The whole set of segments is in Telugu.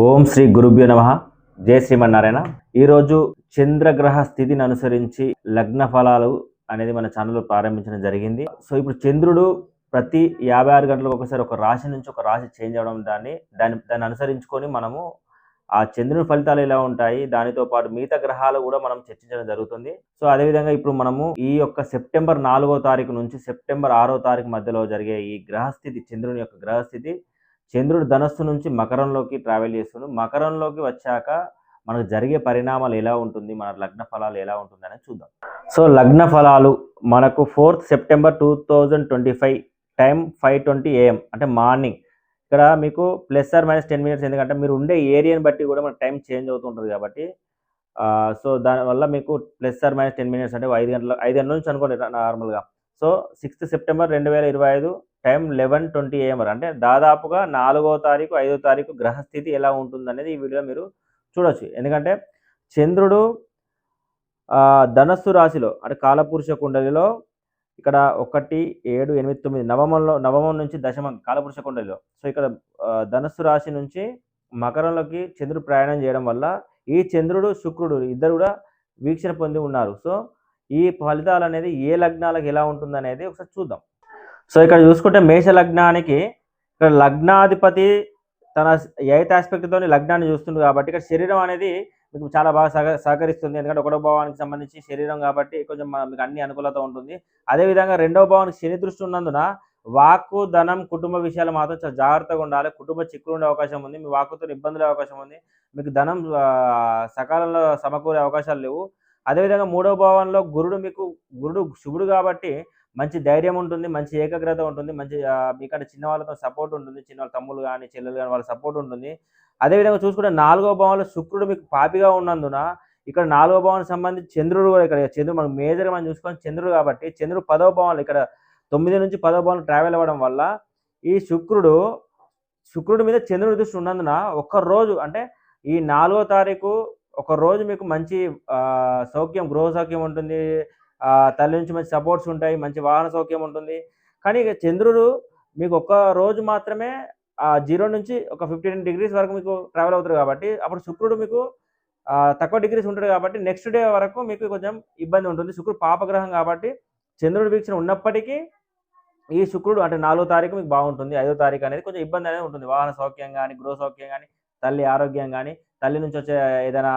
ఓం శ్రీ గురుభ్యో నమః. జై శ్రీమన్నారాయణ. ఈరోజు చంద్రగ్రహ స్థితిని అనుసరించి లగ్న ఫలాలు అనేది మన ఛానల్లో ప్రారంభించడం జరిగింది. సో ఇప్పుడు చంద్రుడు ప్రతి 56 గంటలకు ఒకసారి ఒక రాశి నుంచి ఒక రాశి చేంజ్ అవ్వడం దాన్ని అనుసరించుకొని మనము ఆ చంద్రుని ఫలితాలు ఎలా ఉంటాయి, దానితో పాటు మిగతా గ్రహాలు కూడా మనం చర్చించడం జరుగుతుంది. సో అదేవిధంగా ఇప్పుడు మనము ఈ యొక్క సెప్టెంబర్ 4వ తారీఖు నుంచి సెప్టెంబర్ 6వ తారీఖు మధ్యలో జరిగే ఈ గ్రహస్థితి, చంద్రుని యొక్క గ్రహస్థితి, చంద్రుడు ధనస్సు నుంచి మకరంలోకి ట్రావెల్ చేస్తున్నాడు. మకరంలోకి వచ్చాక మనకు జరిగే పరిణామాలు ఎలా ఉంటుంది, మన లగ్న ఫలాలు ఎలా ఉంటుంది అనేది చూద్దాం. సో లగ్న ఫలాలు మనకు 4th సెప్టెంబర్ 2025 టైం 5:20 AM అంటే మార్నింగ్. ఇక్కడ మీకు +or- 10 మినిట్స్, ఎందుకంటే మీరు ఉండే ఏరియాని బట్టి కూడా మన టైం చేంజ్ అవుతుంటుంది కాబట్టి సో దానివల్ల మీకు +or- 10 మినిట్స్ అంటే 5 గంటల నుంచి అనుకోండి నార్మల్గా. So 6th September 2025 time 11:20 AM అంటే దాదాపుగా 4వ తారీఖు 5వ తారీఖు గ్రహస్థితి ఎలా ఉంటుందనేది ఈ వీడియో మీరు చూడొచ్చు. ఎందుకంటే చంద్రుడు ధనస్సు రాశిలో అంటే కాలపురుష కుండలిలో ఇక్కడ 1, 7, 8, 9 నవమం నుంచి దశమం కాలపురుష కుండలిలో. సో ఇక్కడ ధనస్సు రాశి నుంచి మకరంలోకి చంద్రుడు ప్రయాణం చేయడం వల్ల ఈ చంద్రుడు శుక్రుడు ఇద్దరు కూడా వీక్షణ పొంది ఉన్నారు. సో ఈ ఫలితాలు అనేది ఏ లగ్నాలకు ఎలా ఉంటుందనేది ఒకసారి చూద్దాం. సో ఇక్కడ చూసుకుంటే మేష లగ్నానికి ఇక్కడ లగ్నాధిపతి తన 8th ఆస్పెక్ట్తో లగ్నాన్ని చూస్తుంది కాబట్టి ఇక్కడ శరీరం అనేది మీకు చాలా బాగా సహకరిస్తుంది. ఎందుకంటే 1వ భావానికి సంబంధించి శరీరం కాబట్టి కొంచెం మీకు అన్ని అనుకూలత ఉంటుంది. అదేవిధంగా 2వ భావానికి శని దృష్టి ఉన్నందున వాక్కు, ధనం, కుటుంబ విషయాలు మాత్రం చాలా జాగ్రత్తగా ఉండాలి. కుటుంబ చిక్కులు ఉండే అవకాశం ఉంది. మీ వాక్కుతో ఇబ్బందులు అవకాశం ఉంది. మీకు ధనం సకాలంలో సమకూరే అవకాశాలు లేవు. అదేవిధంగా 3వ భావంలో గురుడు శుభుడు కాబట్టి మంచి ధైర్యం ఉంటుంది, మంచి ఏకాగ్రత ఉంటుంది, మంచి మీకంటే చిన్న వాళ్ళతో సపోర్ట్ ఉంటుంది, చిన్న వాళ్ళ తమ్ముళ్ళు కానీ చెల్లెలు కానీ వాళ్ళ సపోర్ట్ ఉంటుంది. అదేవిధంగా చూసుకుంటే 4వ భావంలో శుక్రుడు మీకు పాపిగా ఉన్నందున ఇక్కడ 4వ భావానికి సంబంధించి చంద్రుడు కూడా ఇక్కడ చంద్రుడు మనకు మేజర్గా మనం చూసుకొని చంద్రుడు కాబట్టి చంద్రుడు 10వ భావంలో ఇక్కడ 9 నుంచి 10వ భావంలో ట్రావెల్ అవ్వడం వల్ల ఈ శుక్రుడి మీద చంద్రుడి దృష్టి ఉన్నందున ఒక్కరోజు అంటే ఈ 4వ తారీఖు ఒక రోజు మీకు మంచి సౌఖ్యం, గృహ సౌఖ్యం ఉంటుంది, తల్లి నుంచి మంచి సపోర్ట్స్ ఉంటాయి, మంచి వాహన సౌఖ్యం ఉంటుంది. కానీ ఇక చంద్రుడు మీకు ఒక్క రోజు మాత్రమే 0 నుంచి ఒక 15 degrees వరకు మీకు ట్రావెల్ అవుతారు కాబట్టి అప్పుడు శుక్రుడు మీకు తక్కువ డిగ్రీస్ ఉంటాడు కాబట్టి నెక్స్ట్ డే వరకు మీకు కొంచెం ఇబ్బంది ఉంటుంది. శుక్రుడు పాపగ్రహం కాబట్టి చంద్రుడి వీక్షణ ఉన్నప్పటికీ ఈ శుక్రుడు అంటే 4వ తారీఖు మీకు బాగుంటుంది. 5వ తారీఖు అనేది కొంచెం ఇబ్బంది అనేది ఉంటుంది. వాహన సౌఖ్యం కానీ, గృహ సౌఖ్యం కానీ, తల్లి ఆరోగ్యం కానీ, తల్లి నుంచి వచ్చే ఏదైనా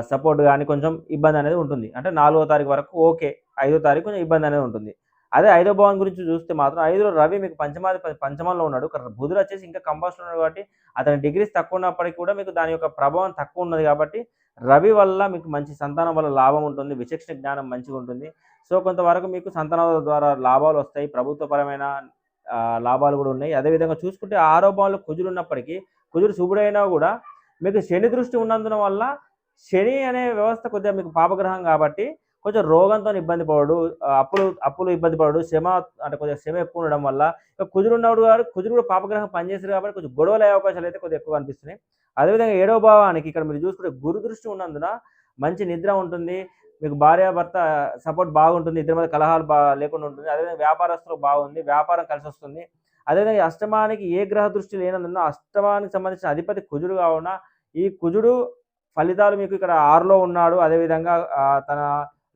సపోర్ట్ కానీ కొంచెం ఇబ్బంది అనేది ఉంటుంది. అంటే 4వ తారీఖు వరకు ఓకే, 5వ తారీఖు కొంచెం ఇబ్బంది అనేది ఉంటుంది. అదే 5వ భావం గురించి చూస్తే మాత్రం 5లో రవి మీకు పంచమంలో ఉన్నాడు. బుధుడు వచ్చేసి ఇంకా కంపాస్లో ఉన్నాడు కాబట్టి అతని డిగ్రీస్ తక్కువ ఉన్నప్పటికీ కూడా మీకు దాని యొక్క ప్రభావం తక్కువ ఉన్నది కాబట్టి రవి వల్ల మీకు మంచి సంతానం వల్ల లాభం ఉంటుంది, విచక్షణ జ్ఞానం మంచిగా ఉంటుంది. సో కొంతవరకు మీకు సంతానాల ద్వారా లాభాలు వస్తాయి, ప్రభుత్వపరమైన లాభాలు కూడా ఉన్నాయి. అదేవిధంగా చూసుకుంటే 6వ భావంలో కుజుడు ఉన్నప్పటికీ కుజుడు శుభుడైనా కూడా మీకు శని దృష్టి ఉన్నందున వల్ల శని అనే వ్యవస్థ కొద్దిగా మీకు పాపగ్రహం కాబట్టి కొంచెం రోగంతో ఇబ్బంది పడడు, అప్పులు ఇబ్బంది పడడు, అంటే కొద్దిగా శ్రమ ఎక్కువ ఉండడం వల్ల కుజుడు ఉన్నప్పుడు కాదు, కుజుడు కూడా పాపగ్రహం పనిచేస్తారు కాబట్టి కొంచెం గొడవలు అయ్యే అవకాశాలు అయితే కొద్దిగా ఎక్కువ అనిపిస్తున్నాయి. అదేవిధంగా 7వ భావానికి ఇక్కడ మీరు చూసుకుంటే గురు దృష్టి ఉన్నందున మంచి నిద్ర ఉంటుంది, మీకు భార్యాభర్త సపోర్ట్ బాగుంటుంది, ఇద్దరి మధ్య కలహాలు లేకుండా ఉంటుంది. అదేవిధంగా వ్యాపారస్తులకు బాగుంది, వ్యాపారం కలిసి వస్తుంది. అదేవిధంగా అష్టమానికి ఏ గ్రహ దృష్టి లేనందున అష్టమానికి సంబంధించిన అధిపతి కుజుడు కావున ఈ కుజుడు ఫలితాలు మీకు ఇక్కడ 6లో ఉన్నాడు. అదేవిధంగా తన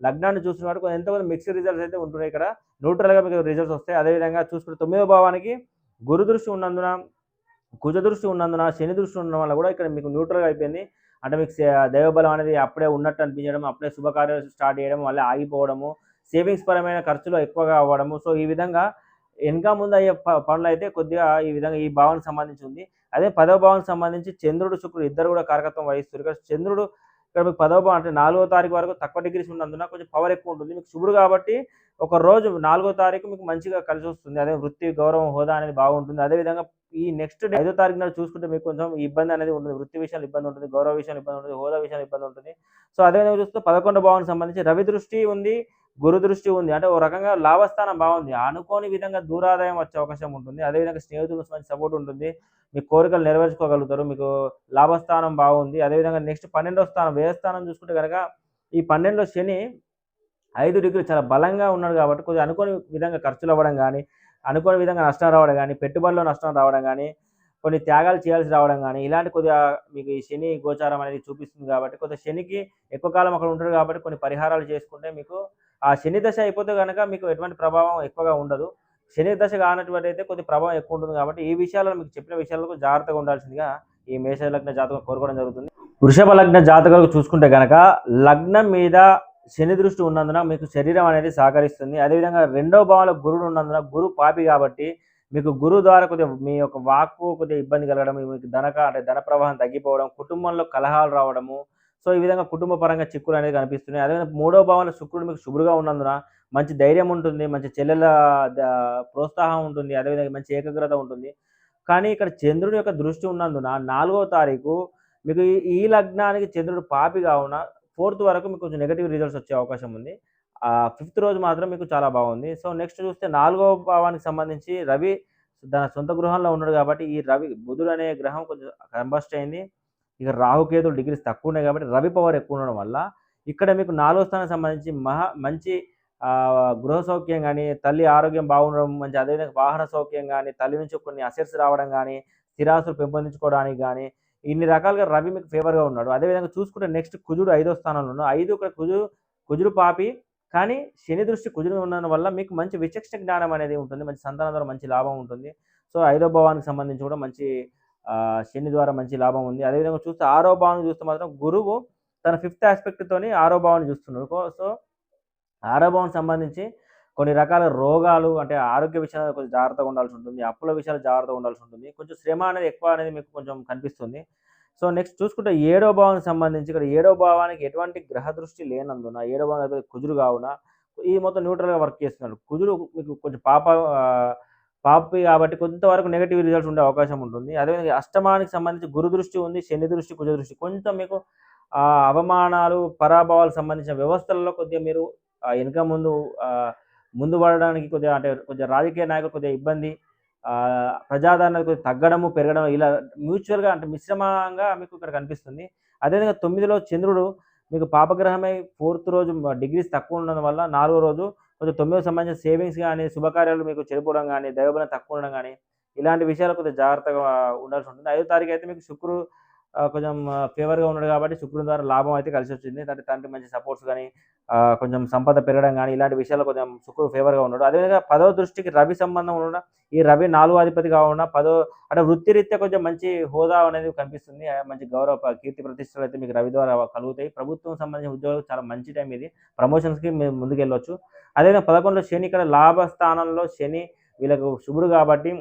లగ్నాన్ని చూస్తున్నాడు, ఎంతో కొంత మిక్స్డ్ రిజల్ట్స్ అయితే ఉంటున్నాయి. ఇక్కడ న్యూట్రల్గా మీకు రిజల్ట్స్ వస్తాయి. అదేవిధంగా చూసుకుంటే 9వ భావానికి గురు దృష్టి ఉన్నందున, కుజ దృష్టి ఉన్నందున, శని దృష్టి ఉండడం వల్ల కూడా ఇక్కడ మీకు న్యూట్రల్గా అయిపోయింది. అంటే మీకు దైవబలం అనేది అప్పుడే ఉన్నట్టు అనిపించడం, అప్పుడే శుభకార్యాలు స్టార్ట్ చేయడం, మళ్ళీ ఆగిపోవడము, సేవింగ్స్ పరమైన ఖర్చులు ఎక్కువగా అవ్వడము. సో ఈ విధంగా వెనక ముందు అయ్యే పనులు అయితే కొద్దిగా ఈ విధంగా ఈ భావానికి సంబంధించి ఉంది. అదే 10వ భావానికి సంబంధించి చంద్రుడు శుక్రుడు ఇద్దరు కూడా కారకత్వం వహిస్తారు. ఇక్కడ చంద్రుడు ఇక్కడ మీకు 10వ భావం అంటే 4వ తారీఖు వరకు తక్కువ డిగ్రీస్ ఉన్నందున కొంచెం పవర్ ఎక్కువ ఉంటుంది. మీకు శుభుడు కాబట్టి ఒక రోజు 4వ తారీఖు మీకు మంచిగా కలిసి వస్తుంది. అదే వృత్తి, గౌరవం, హోదా అనేది బాగుంటుంది. అదేవిధంగా ఈ నెక్స్ట్ 5వ తారీఖు నాడు చూసుకుంటే మీకు కొంచెం ఇబ్బంది అనేది ఉంటుంది. వృత్తి విషయాలు ఇబ్బంది ఉంటుంది, గౌరవ విషయాలు ఇబ్బంది ఉంటుంది, హోదా విషయాలు ఇబ్బంది ఉంటుంది. సో అదేవిధంగా చూస్తే 11వ భావానికి సంబంధించి రవి దృష్టి ఉంది, గురు దృష్టి ఉంది. అంటే ఓ రకంగా లాభస్థానం బాగుంది, అనుకోని విధంగా దూరాదాయం వచ్చే అవకాశం ఉంటుంది. అదేవిధంగా స్నేహితులకు మంచి సపోర్ట్ ఉంటుంది, మీ కోరికలు నెరవేర్చుకోగలుగుతారు, మీకు లాభస్థానం బాగుంది. అదేవిధంగా నెక్స్ట్ 12వ స్థానం వ్యయస్థానం చూసుకుంటే కనుక ఈ 12లో శని 5 డిగ్రీలు చాలా బలంగా ఉన్నాడు కాబట్టి కొద్దిగా అనుకోని విధంగా ఖర్చులు అవ్వడం కానీ, అనుకోని విధంగా నష్టం రావడం కానీ, పెట్టుబడిలో నష్టం రావడం కానీ, కొన్ని త్యాగాలు చేయాల్సి రావడం గానీ, ఇలాంటి కొద్దిగా మీకు ఈ శని గోచారం అనేది చూపిస్తుంది కాబట్టి, కొద్దిగా శనికి ఎక్కువ కాలం అక్కడ ఉంటాడు కాబట్టి కొన్ని పరిహారాలు చేసుకుంటే మీకు ఆ శని దశ అయిపోతే గనక మీకు ఎటువంటి ప్రభావం ఎక్కువగా ఉండదు. శని దశ కానటువంటయితే కొద్దిగా ప్రభావం ఎక్కువ ఉంటుంది కాబట్టి, ఈ విషయాలలో మీకు చెప్పిన విషయాలకు జాగ్రత్తగా ఉండాల్సిందిగా ఈ మేష లగ్న జాతకం కోరుకోవడం జరుగుతుంది. వృషభ లగ్న జాతకులకు చూసుకుంటే గనక లగ్నం మీద శని దృష్టి ఉన్నందున మీకు శరీరం అనేది సహకరిస్తుంది. అదేవిధంగా రెండవ భావంలో గురుడు ఉన్నందున గురు పాపి కాబట్టి మీకు గురువు ద్వారా కొద్దిగా మీ యొక్క వాక్కు కొద్దిగా ఇబ్బంది కలగడం, మీకు అంటే ధన ప్రవాహం తగ్గిపోవడం, కుటుంబంలో కలహాలు రావడము. సో, ఈ విధంగా కుటుంబ పరంగా చిక్కులు అనేది కనిపిస్తున్నాయి. అదేవిధంగా మూడో భావంలో శుక్రుడు మీకు శుభుడుగా ఉన్నందున మంచి ధైర్యం ఉంటుంది. మంచి చెల్లెల ద ప్రోత్సాహం ఉంటుంది. అదేవిధంగా మంచి ఏకాగ్రత ఉంటుంది. కానీ ఇక్కడ చంద్రుడి యొక్క దృష్టి ఉన్నందున 4వ తారీఖు మీకు ఈ లగ్నానికి చంద్రుడు పాపి కావున 4థ్ వరకు మీకు కొంచెం నెగెటివ్ రిజల్ట్స్ వచ్చే అవకాశం ఉంది. 5th రోజు మాత్రం మీకు చాలా బాగుంది. సో, నెక్స్ట్ చూస్తే 4వ భావానికి సంబంధించి రవి తన సొంత గృహంలో ఉన్నాడు కాబట్టి ఈ బుధుడు అనే గ్రహం కొంచెం కంబస్ట్ అయింది. ఇక రాహుకేతులు డిగ్రీస్ తక్కువ ఉన్నాయి కాబట్టి రవి పవర్ ఎక్కువ ఉండడం వల్ల ఇక్కడ మీకు 4వ స్థానానికి సంబంధించి మంచి గృహ సౌఖ్యం గానీ, తల్లి ఆరోగ్యం బాగుండడం మంచి అదేవిధంగా వాహన సౌఖ్యం గానీ, తల్లి నుంచి కొన్ని అసెట్స్ రావడం గానీ, స్థిరాస్తులు పెంపొందించుకోవడానికి గానీ, ఇన్ని రకాలుగా రవి మీకు ఫేవర్‌గా ఉన్నాడు. అదేవిధంగా చూసుకుంటే నెక్స్ట్ కుజుడు 5వ స్థానంలో ఉన్నాడు. 5 ఇక్కడ కుజుడు పాపి కానీ శని దృష్టి కుజుడు ఉండడం వల్ల మీకు మంచి విచక్షణ జ్ఞానం అనేది ఉంటుంది. మంచి సంతానం ద్వారా మంచి లాభం ఉంటుంది. సో, 5వ భావానికి సంబంధించి కూడా మంచి శని ద్వారా మంచి లాభం ఉంది. అదేవిధంగా చూస్తే 6వ భావాన్ని చూస్తే మాత్రం గురువు తన 5th యాస్పెక్ట్‌తోని 6వ భావాన్ని చూస్తున్నాడు. సో, 6వ భావానికి సంబంధించి కొన్ని రకాల రోగాలు అంటే ఆరోగ్య విషయాల్లో కొంచెం జాగ్రత్తగా ఉండాల్సి ఉంటుంది. అప్పుల విషయాల్లో జాగ్రత్తగా ఉండాల్సి ఉంటుంది. కొంచెం శ్రమ అనేది ఎక్కువ అనేది మీకు కొంచెం కనిపిస్తుంది. సో, నెక్స్ట్ చూసుకుంటే 7వ భావానికి సంబంధించి ఇక్కడ 7వ భావానికి ఎటువంటి గ్రహ దృష్టి లేనందున 7వ భావం కుజుడు కావున ఈ మొత్తం న్యూట్రల్‌గా వర్క్ చేస్తున్నాడు. కుజుడు మీకు కొంచెం పాపి కాబట్టి కొంతవరకు నెగెటివ్ రిజల్ట్స్ ఉండే అవకాశం ఉంటుంది. అదేవిధంగా అష్టమానికి సంబంధించి గురు దృష్టి ఉంది, శని దృష్టి, కుజ దృష్టి. కొంచెం మీకు అవమానాలు, పరాభవాలకు సంబంధించిన వ్యవస్థలలో కొద్దిగా మీరు వెనక ముందు పడడానికి కొద్దిగా రాజకీయ నాయకులు కొద్దిగా ఇబ్బంది, ప్రజాదరణ కొద్దిగా తగ్గడము, పెరగడం ఇలా మ్యూచువల్‌గా అంటే మిశ్రమంగా మీకు ఇక్కడ కనిపిస్తుంది. అదేవిధంగా 9లో చంద్రుడు మీకు పాపగ్రహమై 4th రోజు డిగ్రీస్ తక్కువ ఉండడం వల్ల 4వ రోజు కొంచెం 9కి సంబంధించిన సేవింగ్స్ గానీ, శుభకార్యాలు మీకు చెడిపోవడం గానీ, దైవబలం తక్కువ ఉండడం గానీ, ఇలాంటి విషయాలు కొద్దిగా జాగ్రత్తగా ఉండాల్సి ఉంటుంది. 5వ తారీఖు అయితే మీకు శుక్రుడు కొంచెం ఫేవర్‌గా ఉన్నాడు కాబట్టి శుక్రుని ద్వారా లాభం అయితే కలిసొచ్చింది. తండ్రి మంచి సపోర్ట్స్ గానీ, కొంచెం సంపద పెరగడం గానీ, ఇలాంటి విషయాల్లో కొంచెం శుక్రుడు ఫేవర్‌గా ఉన్నాడు. అదేవిధంగా 10వ దృష్టికి రవి సంబంధం ఉండడం, ఈ రవి 4వ అధిపతి కావున అంటే వృత్తిరీత్యా కొంచెం మంచి హోదా అనేది కనిపిస్తుంది. మంచి గౌరవ కీర్తి ప్రతిష్టలు అయితే మీకు రవి ద్వారా కలుగుతాయి. ప్రభుత్వం సంబంధించిన ఉద్యోగులకు చాలా మంచి టైం ఇది. ప్రమోషన్స్‌కి మీరు ముందుకెళ్ళొచ్చు. అదేవిధంగా 11లో శని ఇక్కడ లాభ స్థానంలో శని వీళ్ళకు శుభుడు కాబట్టి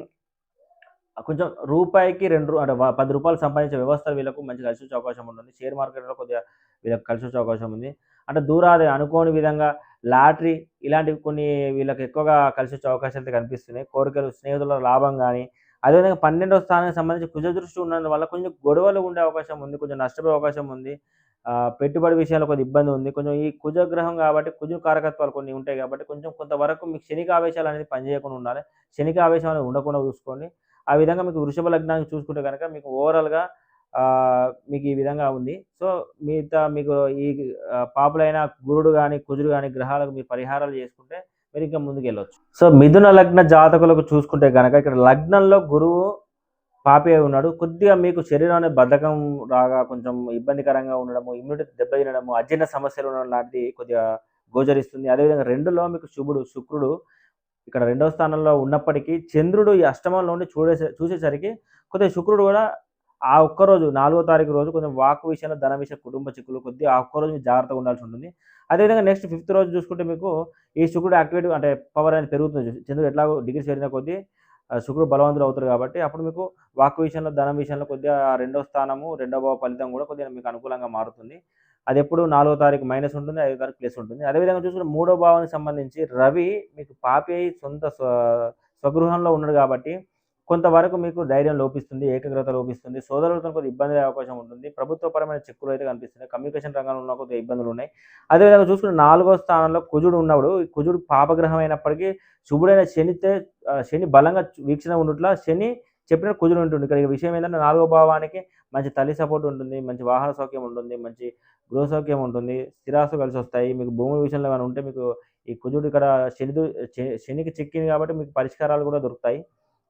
కొంచెం రూపాయికి అంటే రూ. 10 సంపాదించే వ్యవస్థలు వీళ్ళకు మంచిగా కలిసొచ్చే అవకాశం ఉంటుంది. షేర్ మార్కెట్‌లో కొద్దిగా వీళ్ళకి కలిసొచ్చే అవకాశం ఉంది. అంటే దూరాదాయ అనుకోని విధంగా లాటరీ ఇలాంటివి కొన్ని వీళ్ళకి ఎక్కువగా కలిసొచ్చే అవకాశాలైతే కనిపిస్తున్నాయి. కోరికలు, స్నేహితుల లాభం గానీ, అదేవిధంగా 12వ స్థానానికి సంబంధించి కుజ దృష్టి ఉన్నందువల్ల కొంచెం గొడవలు ఉండే అవకాశం ఉంది. కొంచెం నష్టపోయే అవకాశం ఉంది. పెట్టుబడి విషయాల్లో కొద్దిగా ఇబ్బంది ఉంది. కొంచెం ఈ కుజగ్రహం కాబట్టి కుజు కారకత్వాలు కొన్ని ఉంటాయి కాబట్టి కొంతవరకు మీకు శనికి ఆవేశాలు అనేది పనిచేయకుండా ఉండాలి. శనికి ఆవేశం అనేది ఉండకుండా చూసుకోండి. ఆ విధంగా మీకు వృషభ లగ్నానికి చూసుకుంటే గనక మీకు ఓవరాల్‌గా మీకు ఈ విధంగా ఉంది. సో, మిగతా మీకు ఈ పాపులైన గురుడు గాని, కుజుడు గాని గ్రహాలకు మీరు పరిహారాలు చేసుకుంటే మీరింకా ముందుకెళ్ళొచ్చు. సో, మిథున లగ్న జాతకులకు చూసుకుంటే గనక ఇక్కడ లగ్నంలో గురువు పాపి అయి ఉన్నాడు. కొద్దిగా మీకు శరీరం అనేది బద్ధకం రాగా కొంచెం ఇబ్బందికరంగా ఉండడము, ఇమ్యూనిటీ దెబ్బతినడము, అజీర్ణ సమస్యలు ఉండడం లాంటిది కొద్దిగా గోచరిస్తుంది. అదేవిధంగా 2లో మీకు శుక్రుడు ఇక్కడ 2వ స్థానంలో ఉన్నప్పటికీ చంద్రుడు ఈ అష్టమంలో ఉండి చూసేసరికి కొద్దిగా శుక్రుడు కూడా ఆ ఒక్కరోజు 4వ తారీఖు రోజు కొంచెం వాక్కు విషయంలో, ధన విషయం, కుటుంబ చిక్కులు కొద్దిగా ఆ ఒక్కరోజు మీరు జాగ్రత్తగా ఉండాల్సి ఉంటుంది. అదేవిధంగా నెక్స్ట్ 5th రోజు చూసుకుంటే మీకు ఈ శుక్రుడు యాక్టివేట్ అంటే పవర్ అనేది పెరుగుతుంది. చంద్రుడు ఎట్లాగో డిగ్రీస్ పెరిగిన కొద్దీ శుక్రుడు బలవంతుడు అవుతారు కాబట్టి అప్పుడు మీకు వాక్కు విషయంలో, ధనం విషయంలో కొద్దిగా 2వ స్థానము, 2వ భావ ఫలితం కూడా కొద్దిగా మీకు అనుకూలంగా మారుతుంది. అదెప్పుడు 4వ తారీఖు మైనస్ ఉంటుంది. 5వ తారీఖు ప్లస్ ఉంటుంది. అదేవిధంగా చూసుకుంటే 3వ భావానికి సంబంధించి రవి మీకు పాపి అయి స్వగృహంలో ఉన్నాడు కాబట్టి కొంతవరకు మీకు ధైర్యం లోపిస్తుంది, ఏకాగ్రత లోపిస్తుంది. సోదరులతో కొద్దిగా ఇబ్బంది అయ్యే అవకాశం ఉంటుంది. ప్రభుత్వపరమైన చిక్కులు అయితే కనిపిస్తున్నాయి. కమ్యూనికేషన్ రంగంలో ఉన్న కొద్దిగా ఇబ్బందులు ఉన్నాయి. అదేవిధంగా చూసుకుంటే 4వ స్థానంలో కుజుడు ఉన్నప్పుడు కుజుడు పాపగ్రహం అయినప్పటికీ శుభుడైన శని బలంగా వీక్షణ ఉండుట్ల శని చెప్పినట్టు కుజుడు ఉంటుంది. ఇక్కడ విషయం ఏంటంటే 4వ భావానికి మంచి తల్లి సపోర్ట్ ఉంటుంది, మంచి వాహన సౌఖ్యం ఉంటుంది, మంచి గృహ సౌఖ్యం ఉంటుంది, స్థిరాస్తులు కలిసి వస్తాయి. మీకు భూముల విషయంలో ఏమైనా ఉంటే మీకు ఈ కుజుడు ఇక్కడ శనికి చిక్కింది కాబట్టి మీకు పరిష్కారాలు కూడా దొరుకుతాయి.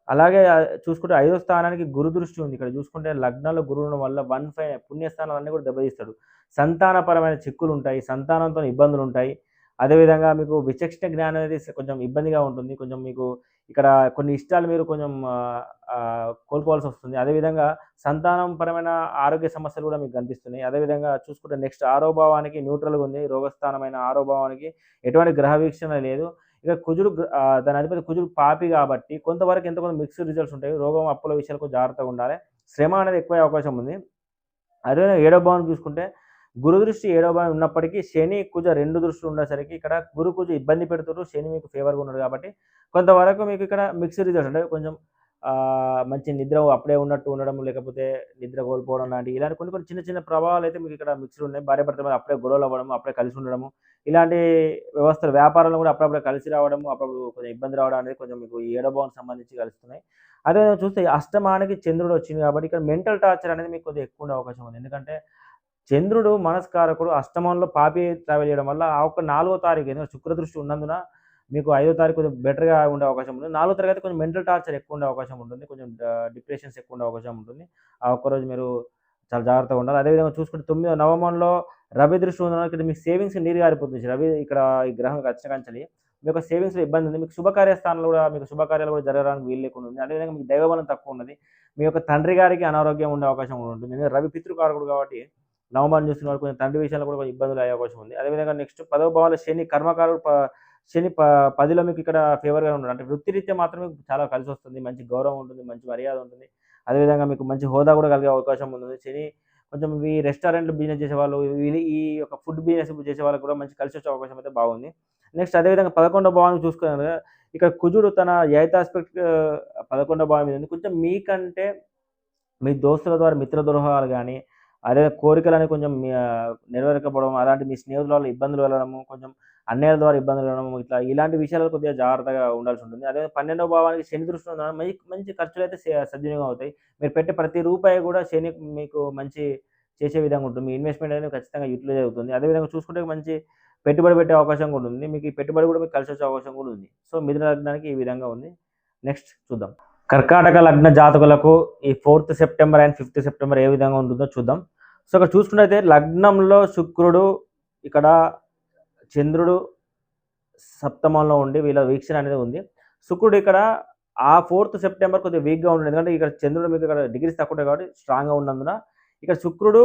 అలాగే చూసుకుంటే 5వ స్థానానికి గురు దృష్టి ఉంది. ఇక్కడ చూసుకుంటే లగ్నంలో గురువు ఉండడం వల్ల 1, 5 పుణ్యస్థానాలన్నీ కూడా దెబ్బతీస్తాడు. సంతానపరమైన చిక్కులుంటాయి. సంతానంతోని ఇబ్బందులుంటాయి. అదేవిధంగా మీకు విచక్షణ జ్ఞానం అనేది కొంచెం ఇబ్బందిగా ఉంటుంది. కొంచెం మీకు ఇక్కడ కొన్ని ఇష్టాలు మీరు కొంచెం కోల్పోవాల్సొస్తుంది. అదేవిధంగా సంతానం పరమైన ఆరోగ్య సమస్యలు కూడా మీకు కనిపిస్తున్నాయి. అదేవిధంగా చూసుకుంటే నెక్స్ట్ 6వ భావానికి న్యూట్రల్‌గా ఉంది. రోగస్థానమైన 6వ భావానికి ఎటువంటి గ్రహ వీక్షణ లేదు. ఇక కుజుడు దాని అధిపతి కుజుడు పాపి కాబట్టి కొంతవరకు ఎంతో కొంత మిక్స్డ్ రిజల్ట్స్ ఉంటాయి. రోగం, అప్పుల విషయాలకు జాగ్రత్తగా ఉండాలి. శ్రమ అనేది ఎక్కువయ్యే అవకాశం ఉంది. అదేవిధంగా 7వ భావం చూసుకుంటే గురు దృష్టి 7వ భావం ఉన్నప్పటికీ శని, కుజ 2 దృష్టిలు ఉండేసరికి ఇక్కడ గురు, కుజ ఇబ్బంది పెడుతుర్రు. శని మీకు ఫేవర్‌గా ఉన్నాడు కాబట్టి కొంతవరకు మీకు ఇక్కడ మిక్స్డ్ రిజల్ట్స్ అంటే కొంచెం మంచి నిద్ర అప్పుడే ఉన్నట్టు ఉండడం, లేకపోతే నిద్ర కోల్పోవడం లాంటివి ఇలాంటి కొన్ని కొన్ని చిన్న చిన్న ప్రభావాలైతే మీకు ఇక్కడ మిక్స్డ్ ఉన్నాయి. భార్యాభర్తల మధ్య అప్పుడే గొడవలు అవ్వడం, అప్పుడే కలిసి ఉండడము, ఇలాంటి వ్యవస్థలు వ్యాపారంలో కూడా అప్పుడప్పుడే కలిసి రావడము, అప్పుడప్పుడు కొంచెం ఇబ్బంది రావడం అనేది కొంచెం మీకు 7వ భావానికి సంబంధించి కలుస్తున్నాయి. అదేవిధంగా చూస్తే అష్టమానికి చంద్రుడు వచ్చింది కాబట్టి ఇక్కడ మెంటల్ టార్చర్ అనేది మీకు కొద్దిగా ఎక్కువ ఉండే అవకాశం ఉంది. ఎందుకంటే చంద్రుడు మనస్కారకుడు అష్టమంలో పాపి ట్రావెల్ చేయడం వల్ల ఆ ఒక్క 4వ తారీఖు ఎందుకంటే శుక్ర దృష్టి ఉన్నందున మీకు 5వ తారీఖు కొద్దిగా బెటర్‌గా ఉండే అవకాశం ఉంది. 4వ తారీఖు అయితే కొంచెం మెంటల్ టార్చర్ ఎక్కువ ఉండే అవకాశం ఉంటుంది. కొంచెం డిప్రెషన్స్ ఎక్కువ ఉండే అవకాశం ఉంటుంది. ఆ ఒక్కరోజు మీరు చాలా జాగ్రత్తగా ఉండాలి. అదేవిధంగా చూసుకుంటే 9వ నవమంలో రవి దృష్టి ఉన్నందున ఇక్కడ మీకు సేవింగ్స్ నీరు గారిపోతుంది. రవి ఇక్కడ ఈ గ్రహం వచ్చిన కాంచెలి మీ యొక్క సేవింగ్స్‌లో ఇబ్బంది ఉంది. మీకు శుభకార్య స్థానంలో కూడా మీకు శుభకార్యాలు కూడా జరగడానికి వీలు లేకుండా ఉంది. అదేవిధంగా మీకు దైవబలం తక్కువ ఉన్నది. మీ యొక్క తండ్రి గారికి అనారోగ్యం ఉండే అవకాశం కూడా ఉంటుంది. ఎందుకంటే రవి పితృకారకుడు కాబట్టి నవమాన్ని చూస్తున్న వారు కొంచెం తండ్రి విషయంలో కూడా కొంచెం ఇబ్బందులు అయ్యే అవకాశం ఉంది. అదేవిధంగా నెక్స్ట్ 10వ భావంలో శని కర్మకారుడు శని 10లో మీకు ఇక్కడ ఫేవర్‌గా ఉన్నాడు. అంటే వృత్తిరీత్యా మాత్రమే చాలా కలిసొస్తుంది. మంచి గౌరవం ఉంటుంది. మంచి మర్యాద ఉంటుంది. అదేవిధంగా మీకు మంచి హోదా కూడా కలిగే అవకాశం ఉంటుంది. శని కొంచెం ఈ రెస్టారెంట్ బిజినెస్ చేసేవాళ్ళు, ఈ యొక్క ఫుడ్ బిజినెస్ చేసే వాళ్ళకి కూడా మంచి కలిసొచ్చే అవకాశం అయితే బాగుంది. నెక్స్ట్ అదేవిధంగా 11వ భావాన్ని చూసుకున్నారు కదా! ఇక్కడ కుజుడు తన 8థ్ ఆస్పెక్ట్ 11వ భావం మీద ఉంది. కొంచెం మీకంటే మీ దోస్తుల ద్వారా మిత్ర ద్రోహాలు గాని, అదే కోరికలని కొంచెం నెరవేరకపోవడం, అలాంటి మీ స్నేహితుల వల్ల ఇబ్బందులు కలగడము, కొంచెం అన్నయ్యల ద్వారా ఇబ్బందులు కలగడము, ఇలాంటి విషయాల్లో కొద్దిగా జాగ్రత్తగా ఉండాల్సుంటుంది. అదే 12వ భావానికి శని దృష్టి ఉన్న మంచి ఖర్చులైతే సద్వినియోగం అవుతాయి. మీరు పెట్టే ప్రతి రూపాయి కూడా శని మీకు మంచి చేసే విధంగా ఉంటుంది. మీ ఇన్వెస్ట్‌మెంట్ అనేది ఖచ్చితంగా యుటిలైజ్ అవుతుంది. అదేవిధంగా చూసుకుంటే మంచి పెట్టుబడి పెట్టే అవకాశం కూడా ఉంది. మీకు ఈ పెట్టుబడి కూడా మీకు కలిసొచ్చే అవకాశం కూడా ఉంది. సో, మిథున లగ్నానికి ఈ విధంగా ఉంది. నెక్స్ట్ చూద్దాం. కర్కాటక లగ్న జాతకులకు ఈ 4థ్ సెప్టెంబర్ అండ్ 5థ్ సెప్టెంబర్ ఏ విధంగా ఉంటుందో చూద్దాం. సో, ఇక్కడ చూసుకున్నట్టయితే లగ్నంలో శుక్రుడు, ఇక్కడ చంద్రుడు సప్తమంలో ఉండి వీళ్ళ వీక్షణ అనేది ఉంది. శుక్రుడు ఇక్కడ ఆ 4థ్ సెప్టెంబర్ కొద్దిగా వీక్‌గా ఉంటాడు. ఎందుకంటే ఇక్కడ చంద్రుడు మీకు ఇక్కడ డిగ్రీస్ తక్కువ ఉంటాయి కాబట్టి స్ట్రాంగ్‌గా ఉన్నందున ఇక్కడ శుక్రుడు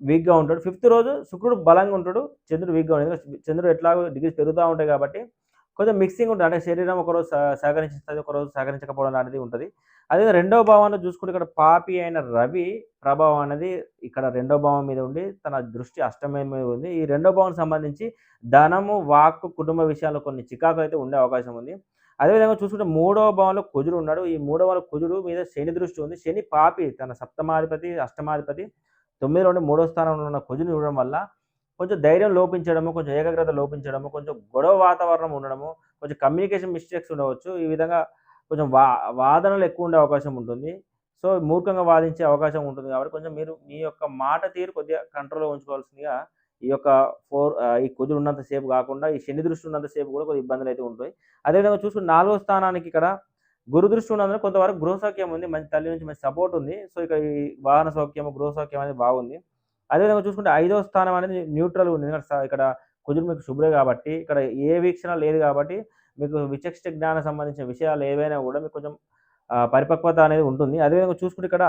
వీక్‌గా ఉంటాడు. 5థ్ రోజు శుక్రుడు బలంగా ఉంటాడు. చంద్రుడు వీక్‌గా ఉంటాడు. ఎందుకంటే చంద్రుడు ఎట్లాగో డిగ్రీస్ పెరుగుతా ఉంటాయి కాబట్టి కొంచెం మిక్సింగ్ ఉంటుంది. అంటే శరీరం ఒకరోజు సహకరిస్తది, ఒకరోజు సహకరించకపోవడం లాంటిది ఉంటది. అదే రెండవ భావాన్ని చూసుకుంటే ఇక్కడ పాపి అయిన రవి ప్రభావం అనేది ఇక్కడ రెండో భావం మీద ఉండి తన దృష్టి అష్టమం మీద ఉంది. ఈ రెండో భావానికి సంబంధించి ధనము, వాక్కు, కుటుంబ విషయాల్లో కొన్ని చికాకులు అయితే ఉండే అవకాశం ఉంది. అదేవిధంగా చూసుకుంటే మూడవ భావంలో కుజుడు ఉన్నాడు. ఈ మూడవ భావంలో కుజుడు మీద శని దృష్టి ఉంది. శని పాపి తన సప్తమాధిపతి, అష్టమాధిపతి 9 నుండి మూడో స్థానంలో ఉన్న కుజుని చూడడం వల్ల కొంచెం ధైర్యం లోపించడము, కొంచెం ఏకాగ్రత లోపించడము, కొంచెం గొడవ వాతావరణం ఉండడము, కొంచెం కమ్యూనికేషన్ మిస్టేక్స్ ఉండవచ్చు. ఈ విధంగా కొంచెం వాదనలు ఎక్కువ ఉండే అవకాశం ఉంటుంది. సో, మూర్ఖంగా వాదించే అవకాశం ఉంటుంది కాబట్టి కొంచెం మీరు మీ యొక్క మాట తీరు కొద్దిగా కంట్రోల్‌లో ఉంచుకోవాల్సిందిగా ఈ యొక్క ఈ కుజుడు ఉన్నంత సేపు కాకుండా ఈ శని దృష్టి ఉన్నంత సేపు కూడా కొద్దిగా ఇబ్బందులైతే ఉంటాయి. అదేవిధంగా చూసుకుంటే 4వ స్థానానికి ఇక్కడ గురు దృష్టి ఉన్నందున కొంతవరకు గృహ సౌఖ్యం ఉంది. మంచి తల్లి నుంచి మంచి సపోర్ట్ ఉంది. సో, ఇక్కడ ఈ వాహన సౌఖ్యము, గృహ సౌఖ్యం అనేది బాగుంది. అదేవిధంగా చూసుకుంటే 5వ స్థానం అనేది న్యూట్రల్‌గా ఉంది. ఎందుకంటే ఇక్కడ కుజుడు మీకు శుభ్రే కాబట్టి ఇక్కడ ఏ వీక్షణ లేదు కాబట్టి మీకు విచక్షణ జ్ఞానం సంబంధించిన విషయాలు ఏవైనా కూడా మీకు కొంచెం పరిపక్వత అనేది ఉంటుంది. అదేవిధంగా చూసుకుంటే ఇక్కడ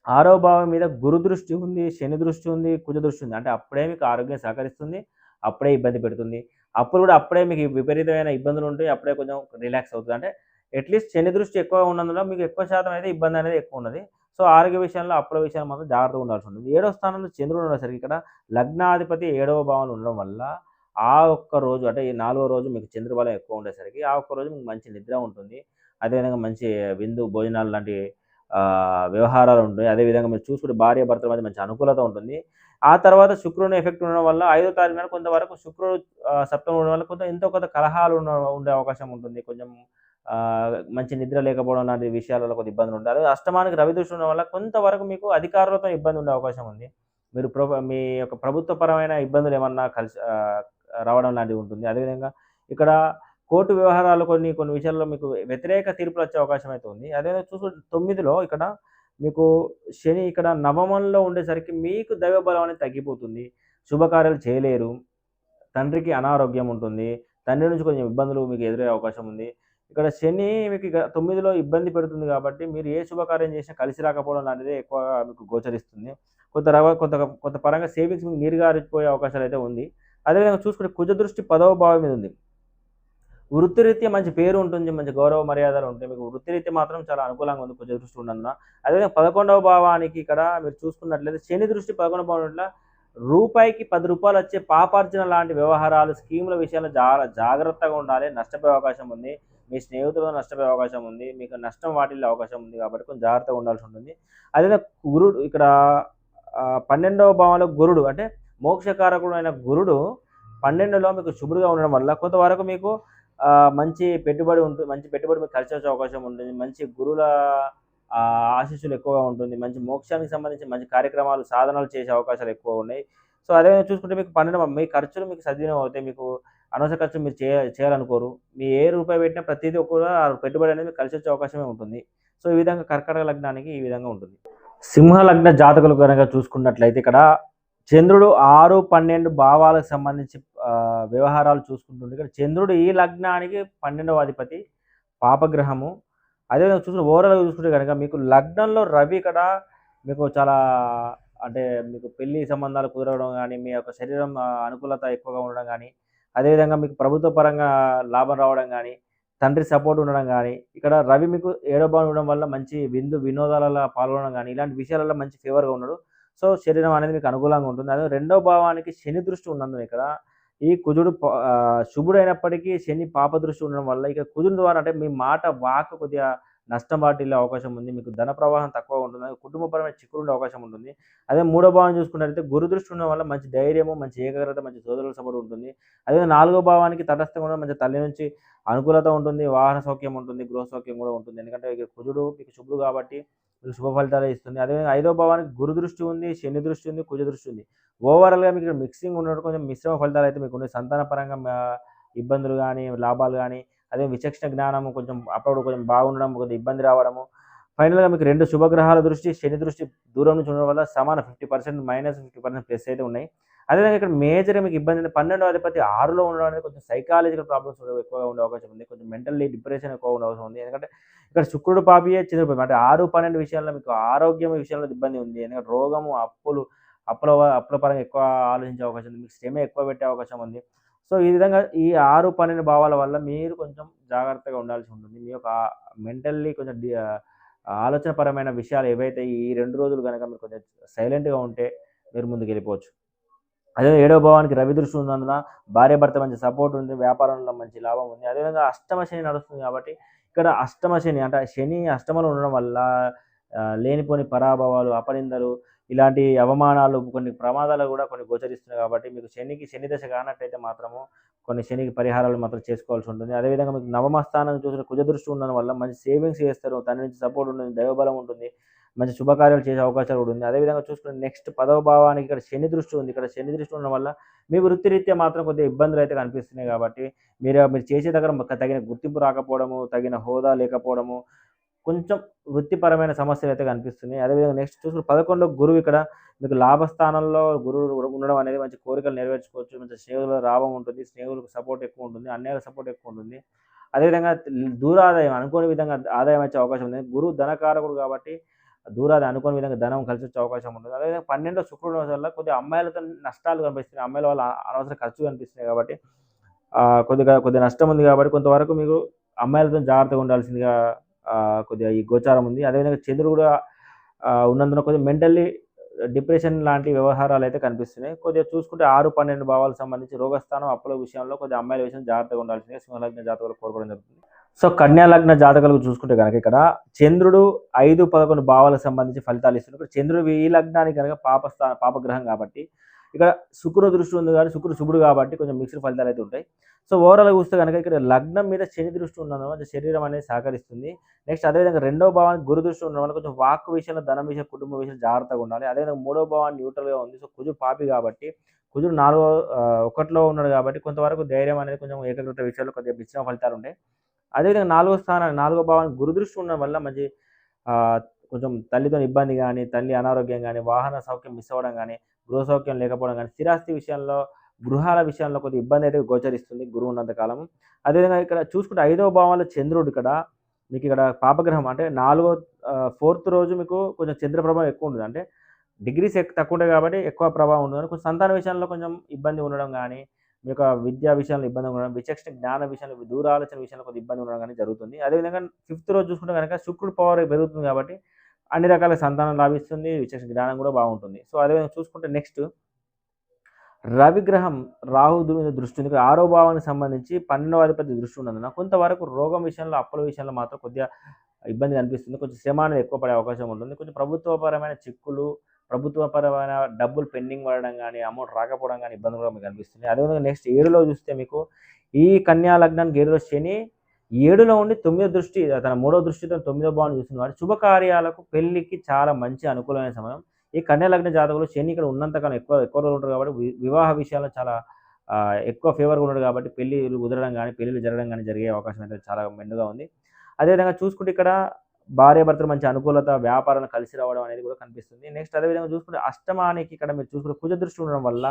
6వ భావం మీద గురు దృష్టి ఉంది, శని దృష్టి ఉంది, కుజ దృష్టి ఉంది. అంటే అప్పుడే మీకు ఆరోగ్యం సహకరిస్తుంది. అప్పుడే ఇబ్బంది పెడుతుంది. అప్పుడు కూడా అప్పుడే మీకు విపరీతమైన ఇబ్బందులు ఉంటాయి. అప్పుడే కొంచెం రిలాక్స్ అవుతుంది. అంటే అట్‌లీస్ట్ శని దృష్టి ఎక్కువ ఉన్నందున మీకు ఎక్కువ శాతం అయితే ఇబ్బంది అనేది ఎక్కువ ఉన్నది. సో, ఆరోగ్య విషయంలో, అప్పుల విషయంలో మాత్రం జాగ్రత్తగా ఉండాల్సి ఉంటుంది. 7వ స్థానంలో చంద్రుడు ఉండేసరికి ఇక్కడ లగ్నాధిపతి 7వ భావంలో ఉండడం వల్ల ఆ ఒక్క రోజు అంటే ఈ 4వ రోజు మీకు చంద్రబలం ఎక్కువ ఉండేసరికి ఆ ఒక్క రోజు మీకు మంచి నిద్ర ఉంటుంది. అదేవిధంగా మంచి విందు, భోజనాలు లాంటి వ్యవహారాలు ఉంటాయి. అదేవిధంగా మీరు చూసుకుంటే భార్యాభర్తల మధ్య మంచి అనుకూలత ఉంటుంది. ఆ తర్వాత శుక్రుని ఎఫెక్ట్ ఉండడం వల్ల 5వ తారీఖు నాడు కొంతవరకు శుక్రుడు సప్తమంలో ఉండడం వల్ల ఎంతో కొంత కలహాలు ఉండే అవకాశం ఉంటుంది. కొంచెం మంచి నిద్ర లేకపోవడం లాంటి విషయాలలో కొద్దిగా ఇబ్బందులు ఉంటాయి. అదే అష్టమానికి రవి దృష్టి ఉండడం వల్ల కొంతవరకు మీకు అధికారులతో ఇబ్బంది ఉండే అవకాశం ఉంది. మీరు మీ యొక్క ప్రభుత్వపరమైన ఇబ్బందులు ఏమన్నా రావడం లాంటివి ఉంటుంది. అదేవిధంగా ఇక్కడ కోర్టు వ్యవహారాలు కొన్ని కొన్ని విషయాల్లో మీకు వ్యతిరేక తీర్పులు వచ్చే అవకాశం అయితే ఉంది. అదేవిధంగా చూసుకుంటే 9లో ఇక్కడ మీకు శని ఇక్కడ నవమంలో ఉండేసరికి మీకు దైవ బలం అనేది తగ్గిపోతుంది. శుభకార్యాలు చేయలేరు. తండ్రికి అనారోగ్యం ఉంటుంది. తండ్రి నుంచి కొంచెం ఇబ్బందులు మీకు ఎదురయ్యే అవకాశం ఉంది. ఇక్కడ శని మీకు ఇక 9లో ఇబ్బంది పెడుతుంది కాబట్టి మీరు ఏ శుభకార్యం చేసినా కలిసి రాకపోవడం లాంటిదే ఎక్కువగా మీకు గోచరిస్తుంది. కొంత కొంత పరంగా సేవింగ్స్ మీకు నీరుగారిపోయే అవకాశాలైతే ఉంది. అదేవిధంగా చూసుకుంటే కుజ దృష్టి 10వ భావం మీద ఉంది. వృత్తిరీత్యా మంచి పేరు ఉంటుంది. మంచి గౌరవ మర్యాదలు ఉంటాయి. మీకు వృత్తిరీత్యా మాత్రం చాలా అనుకూలంగా ఉంది కుజ దృష్టి ఉన్నందున. అదేవిధంగా 11వ భావానికి ఇక్కడ మీరు చూసుకున్నట్లయితే శని దృష్టి 11వ భావం ఉంటల రూపాయికి రూ. 10 వచ్చే పాపార్జన లాంటి వ్యవహారాలు, స్కీముల విషయాల్లో చాలా జాగ్రత్తగా ఉండాలి. నష్టపోయే అవకాశం ఉంది. మీ స్నేహితులతో నష్టపోయే అవకాశం ఉంది. మీకు నష్టం వాటిల్లే అవకాశం ఉంది కాబట్టి కొంచెం జాగ్రత్తగా ఉండాల్సి ఉంటుంది. అదేవిధంగా గురుడు ఇక్కడ 12వ భావంలో గురుడు అంటే మోక్షకారకుడు అయిన గురుడు 12లో మీకు శుభుడుగా ఉండడం వల్ల కొంతవరకు మీకు మంచి పెట్టుబడి మీకు కలిసి వచ్చే అవకాశం ఉంటుంది. మంచి గురువుల ఆశీస్సులు ఎక్కువగా ఉంటుంది. మంచి మోక్షానికి సంబంధించి మంచి కార్యక్రమాలు, సాధనలు చేసే అవకాశాలు ఎక్కువ ఉన్నాయి. సో అదేవిధంగా చూసుకుంటే మీకు 12 మీ ఖర్చులు మీకు సద్వినియోగం అవుతాయి. మీకు అనవసర ఖర్చులు మీరు చేయాలనుకోరు. మీ ఏ రూపాయి పెట్టినా ప్రతిదీ కూడా పెట్టుబడి అనేది మీకు కలిసి వచ్చే అవకాశమే ఉంటుంది. సో ఈ విధంగా కర్కాటక లగ్నానికి ఈ విధంగా ఉంటుంది. సింహ లగ్న జాతకులు కనుక చూసుకున్నట్లయితే ఇక్కడ చంద్రుడు 6, 12 భావాలకు సంబంధించి వ్యవహారాలు చూసుకుంటుంటే ఇక్కడ చంద్రుడు ఈ లగ్నానికి 12వ అధిపతి, పాపగ్రహము. అదేవిధంగా చూసుకుంటే ఓవరాల్‌గా చూసుకుంటే కనుక మీకు లగ్నంలో రవి ఇక్కడ మీకు చాలా అంటే మీకు పెళ్లి సంబంధాలు కుదరడం గానీ, మీ యొక్క శరీరం అనుకూలత ఎక్కువగా ఉండడం గానీ, అదేవిధంగా మీకు ప్రభుత్వ పరంగా లాభం రావడం గానీ, తండ్రి సపోర్ట్ ఉండడం గానీ, ఇక్కడ రవి మీకు 7వ భావంలో ఉండడం వల్ల మంచి వినోదాలలో పాల్గొనడం గానీ, ఇలాంటి విషయాలలో మంచి ఫేవర్‌గా ఉన్నాడు. సో శరీరం అనేది మీకు అనుకూలంగా ఉంటుంది. అదే 2వ భావానికి శని దృష్టి ఉన్నందున ఇక్కడ ఈ కుజుడు శుభుడైనప్పటికీ శని పాప దృష్టి ఉండడం వల్ల ఇక కుజుని ద్వారా అంటే మీ మాట వాక్ కొద్దిగా నష్టం వాటిల్లే అవకాశం ఉంది. మీకు ధన ప్రవాహం తక్కువగా ఉంటుంది. కుటుంబపరమైన చిక్కులు ఉండే అవకాశం ఉంటుంది. అదే 3వ భావం చూసుకున్నట్లయితే గురు దృష్టి ఉండడం వల్ల మంచి ధైర్యము, మంచి ఏకాగ్రత, మంచి సోదరుల సపోర్ట్ ఉంటుంది. అదే 4వ భావానికి తటస్థంగా ఉండడం మంచి తల్లి నుంచి అనుకూలత ఉంటుంది. వాహన సౌఖ్యం ఉంటుంది. గృహ సౌఖ్యం కూడా ఉంటుంది. ఎందుకంటే ఇక కుజుడు మీకు శుభుడు కాబట్టి మీకు శుభ ఫలితాలే ఇస్తుంది. అదేవిధంగా 5వ భావానికి గురు దృష్టి ఉంది, శని దృష్టి ఉంది, కుజ దృష్టి ఉంది. ఓవరాల్‌గా మీకు ఇక్కడ మిక్సింగ్ ఉన్నట్టు కొంచెం మిశ్రమ ఫలితాలు అయితే మీకు ఉన్నాయి. సంతాన పరంగా ఇబ్బందులు గానీ, లాభాలు గానీ, అదే విచక్షణ జ్ఞానము కొంచెం అప్పుడప్పుడు కొంచెం బాగుండడం, కొద్దిగా ఇబ్బంది రావడము. ఫైనల్‌గా మీకు 2 శుభగ్రహాల దృష్టి, శని దృష్టి దూరం నుంచి ఉండడం వల్ల సమాన 50% మైనస్ 50% ప్లస్ అయితే ఉన్నాయి. అదేవిధంగా ఇక్కడ మేజర్‌గా మీకు ఇబ్బంది ఏంటంటే 12వ అధిపతి 6లో ఉండడం అనేది కొంచెం సైకాలజికల్ ప్రాబ్లమ్స్ ఎక్కువగా ఉండే అవకాశం ఉంది. కొంచెం మెంటల్లీ డిప్రెషన్ ఎక్కువగా ఉండే అవసరం ఉంది. ఎందుకంటే ఇక్కడ శుక్రుడు పాపియే, చంద్రుడు పాపి అంటే 6, 12 విషయాల్లో మీకు ఆరోగ్యం విషయంలో ఇబ్బంది ఉంది. ఎందుకంటే రోగము, అప్పుల పరంగా ఎక్కువ ఆలోచించే అవకాశం ఉంది. మీకు శ్రమ ఎక్కువ పెట్టే అవకాశం ఉంది. సో ఈ విధంగా ఈ 6, 12 భావాల వల్ల మీరు కొంచెం జాగ్రత్తగా ఉండాల్సి ఉంటుంది. మీ యొక్క మెంటల్లీ కొంచెం ఆలోచనపరమైన విషయాలు ఏవైతే ఈ 2 రోజులు గనక మీరు కొంచెం సైలెంట్‌గా ఉంటే మీరు ముందుకెళ్ళిపోవచ్చు. అదే 7వ భావానికి రవి దృష్టి ఉన్నందున భార్యాభర్త మంచి సపోర్ట్ ఉంది. వ్యాపారంలో మంచి లాభం ఉంది. అదేవిధంగా అష్టమ శని నడుస్తుంది కాబట్టి ఇక్కడ అష్టమ శని అంటే శని అష్టమంలో ఉండడం వల్ల లేనిపోని పరాభవాలు, అపనిందలు, ఇలాంటి అవమానాలు, కొన్ని ప్రమాదాలు కూడా కొన్ని గోచరిస్తున్నాయి కాబట్టి మీకు శని దశ కానట్టయితే మాత్రము కొన్ని శనికి పరిహారాలు మాత్రం చేసుకోవాల్సి ఉంటుంది. అదేవిధంగా మీకు నవమ స్థానం చూసిన కుజ దృష్టి ఉండడం వల్ల మంచి సేవింగ్స్ చేస్తారు. తండ్రి నుంచి సపోర్ట్ ఉంటుంది. దైవబలం ఉంటుంది. మంచి శుభకార్యాలు చేసే అవకాశాలు కూడా ఉంది. అదేవిధంగా చూసుకుంటే నెక్స్ట్ 10వ భావానికి ఇక్కడ శని దృష్టి ఉంది. ఇక్కడ శని దృష్టి ఉండడం వల్ల మీ వృత్తిరీత్యా మాత్రం కొద్దిగా ఇబ్బందులు అయితే కనిపిస్తున్నాయి కాబట్టి మీరు చేసే దగ్గర తగిన గుర్తింపు రాకపోవడము, తగిన హోదా లేకపోవడము, కొంచెం వృత్తిపరమైన సమస్యలైతే కనిపిస్తున్నాయి. అదేవిధంగా నెక్స్ట్ చూసుకుంటే 11లో గురువు ఇక్కడ మీకు లాభస్థానంలో గురువు ఉండడం అనేది మంచి కోరికలు నెరవేర్చుకోవచ్చు. మంచి స్నేహితుల లాభం ఉంటుంది. స్నేహితులకు సపోర్ట్ ఎక్కువ ఉంటుంది. అన్యాయుల సపోర్ట్ ఎక్కువ ఉంటుంది. అదేవిధంగా దూరాదాయం అనుకోని విధంగా ఆదాయం వచ్చే అవకాశం ఉంది. గురువు ధనకారకుడు కాబట్టి దూరాదాయం అనుకోని విధంగా ధనం కలిసి వచ్చే అవకాశం ఉంటుంది. అదేవిధంగా 12లో శుక్రుడు వల్ల కొద్దిగా అమ్మాయిలతో నష్టాలు కనిపిస్తున్నాయి. అమ్మాయిల వల్ల అనవసర ఖర్చు కనిపిస్తున్నాయి కాబట్టి కొద్దిగా నష్టం ఉంది కాబట్టి కొంతవరకు మీకు అమ్మాయిలతో జాగ్రత్తగా ఉండాల్సిందిగా కొద్దిగా ఈ గోచారం ఉంది. అదేవిధంగా చంద్రుడు కూడా ఉన్నందున కొద్దిగా మెంటల్లీ డిప్రెషన్ లాంటి వ్యవహారాలు అయితే కనిపిస్తున్నాయి. కొద్దిగా చూసుకుంటే 6, 12 భావాలకు సంబంధించి రోగస్థానం, అప్పుల విషయంలో కొద్దిగా అమ్మాయిల విషయం జాగ్రత్తగా ఉండాల్సిందిగా సింహలగ్న జాతకులు కోరుకోవడం జరుగుతుంది. సో కన్యా లగ్న జాతకులకు చూసుకుంటే కనుక ఇక్కడ చంద్రుడు 5, 11 భావాలకు సంబంధించి ఫలితాలు ఇస్తున్నారు. ఇక్కడ చంద్రుడు ఈ లగ్నానికి కనుక పాపగ్రహం కాబట్టి ఇక్కడ శుక్రుడు దృష్టి ఉంది కాబట్టి శుక్రుడు శుభుడు కాబట్టి కొంచెం మిక్స్డ్ ఫలితాలు అయితే ఉంటాయి. సో ఓవరాల్‌గా చూస్తే కనుక ఇక్కడ లగ్నం మీద శని దృష్టి ఉండడం వల్ల శరీరం అనేది సహకరిస్తుంది. నెక్స్ట్ అదేవిధంగా 2వ భావానికి గురు దృష్టి ఉండడం వల్ల కొంచెం వాక్ విషయంలో, ధనం విషయం, కుటుంబ విషయంలో జాగ్రత్తగా ఉండాలి. అదేవిధంగా 3వ భావాన్ని న్యూట్రల్‌గా ఉంది. సో కుజుడు పాపి కాబట్టి కుజుడు ఒకటిలో ఉన్నాడు కాబట్టి కొంతవరకు ధైర్యం అనేది కొంచెం ఏకాగ్రత విషయాల్లో కొద్దిగా మిశ్రమ ఫలితాలు ఉంటాయి. అదేవిధంగా 4వ భావానికి గురు దృష్టి ఉండడం వల్ల మంచి ఆహ్, కొంచెం తల్లితోని ఇబ్బంది గానీ, తల్లి అనారోగ్యం గానీ, వాహన సౌఖ్యం మిస్ అవ్వడం గానీ, గృహ సౌఖ్యం లేకపోవడం గానీ, స్థిరాస్తి విషయంలో, గృహాల విషయంలో కొద్దిగా ఇబ్బందయితే గోచరిస్తుంది గురువు ఉన్నంత కాలం. అదేవిధంగా ఇక్కడ చూసుకుంటే 5వ భావంలో చంద్రుడు ఇక్కడ మీకిక్కడ పాపగ్రహం అంటే ఫోర్త్ రోజు మీకు కొంచెం చంద్ర ప్రభావం ఎక్కువుంటది. అంటే డిగ్రీస్ తక్కువుంటాయి కాబట్టి ఎక్కువ ప్రభావం ఉండదు. కొంచెం సంతాన విషయంలో కొంచెం ఇబ్బంది ఉండడం గానీ, మీ యొక్క విద్యా విషయంలో ఇబ్బంది ఉండడం, విచక్షణ జ్ఞాన విషయంలో, దూర ఆలోచన విషయంలో కొద్దిగా ఇబ్బంది ఉండడం గానీ జరుగుతుంది. అదేవిధంగా ఫిఫ్త్ రోజు చూసుకుంటే గనక శుక్రుడు పవర్ పెరుగుతుంది కాబట్టి, అన్ని రకాల సంతానం లాభిస్తుంది. విచక్షణ జ్ఞానం గూడా బావుంటుంది. సో, అదేవిధంగా చూసుకుంటే నెక్స్ట్ రవిగ్రహం మీద దృష్టి ఉంది. ఇక్కడ 6వ భావానికి సంబంధించి 12వ అధిపతి దృష్టి ఉన్నందున కొంతవరకు రోగం విషయంలో, అప్పుల విషయంలో మాత్రం కొద్దిగా ఇబ్బంది కనిపిస్తుంది. కొంచెం శ్రమ అనేది ఎక్కువ పడే అవకాశం ఉంటుంది. కొంచెం ప్రభుత్వపరమైన చిక్కులు, ప్రభుత్వపరమైన డబ్బులు పెండింగ్ పడడం గానీ, అమౌంట్ రాకపోవడం గానీ ఇబ్బందులు కూడా మీకు కనిపిస్తున్నాయి. అదేవిధంగా నెక్స్ట్ 7లో చూస్తే మీకు ఈ కన్యా లగ్నానికి 7లో శని 7లో ఉండి 9వ దృష్టి తన 3వ దృష్టితో 9వ భావాన్ని చూస్తుంది కాబట్టి శుభకార్యాలకు, పెళ్లికి చాలా మంచి అనుకూలమైన సమయం. ఈ కన్యా లగ్న జాతకులు శని ఇక్కడ ఉన్నంత కాలం ఎక్కువ రోజులు ఉంటారు కాబట్టి వివాహ విషయాల్లో చాలా ఎక్కువ ఫేవర్‌గా ఉన్నాడు కాబట్టి పెళ్ళిళ్ళు కుదరడం గానీ, పెళ్ళిళ్ళు జరగడం గానీ జరిగే అవకాశం అయితే చాలా మెండుగా ఉంది. అదేవిధంగా చూసుకుంటే ఇక్కడ భార్యాభర్తలు మంచి అనుకూలత, వ్యాపారంలో కలిసి రావడం అనేది కూడా కనిపిస్తుంది. నెక్స్ట్ అదేవిధంగా చూసుకుంటే అష్టమానికి ఇక్కడ మీరు చూసుకుంటే కుజ దృష్టి ఉండడం వల్ల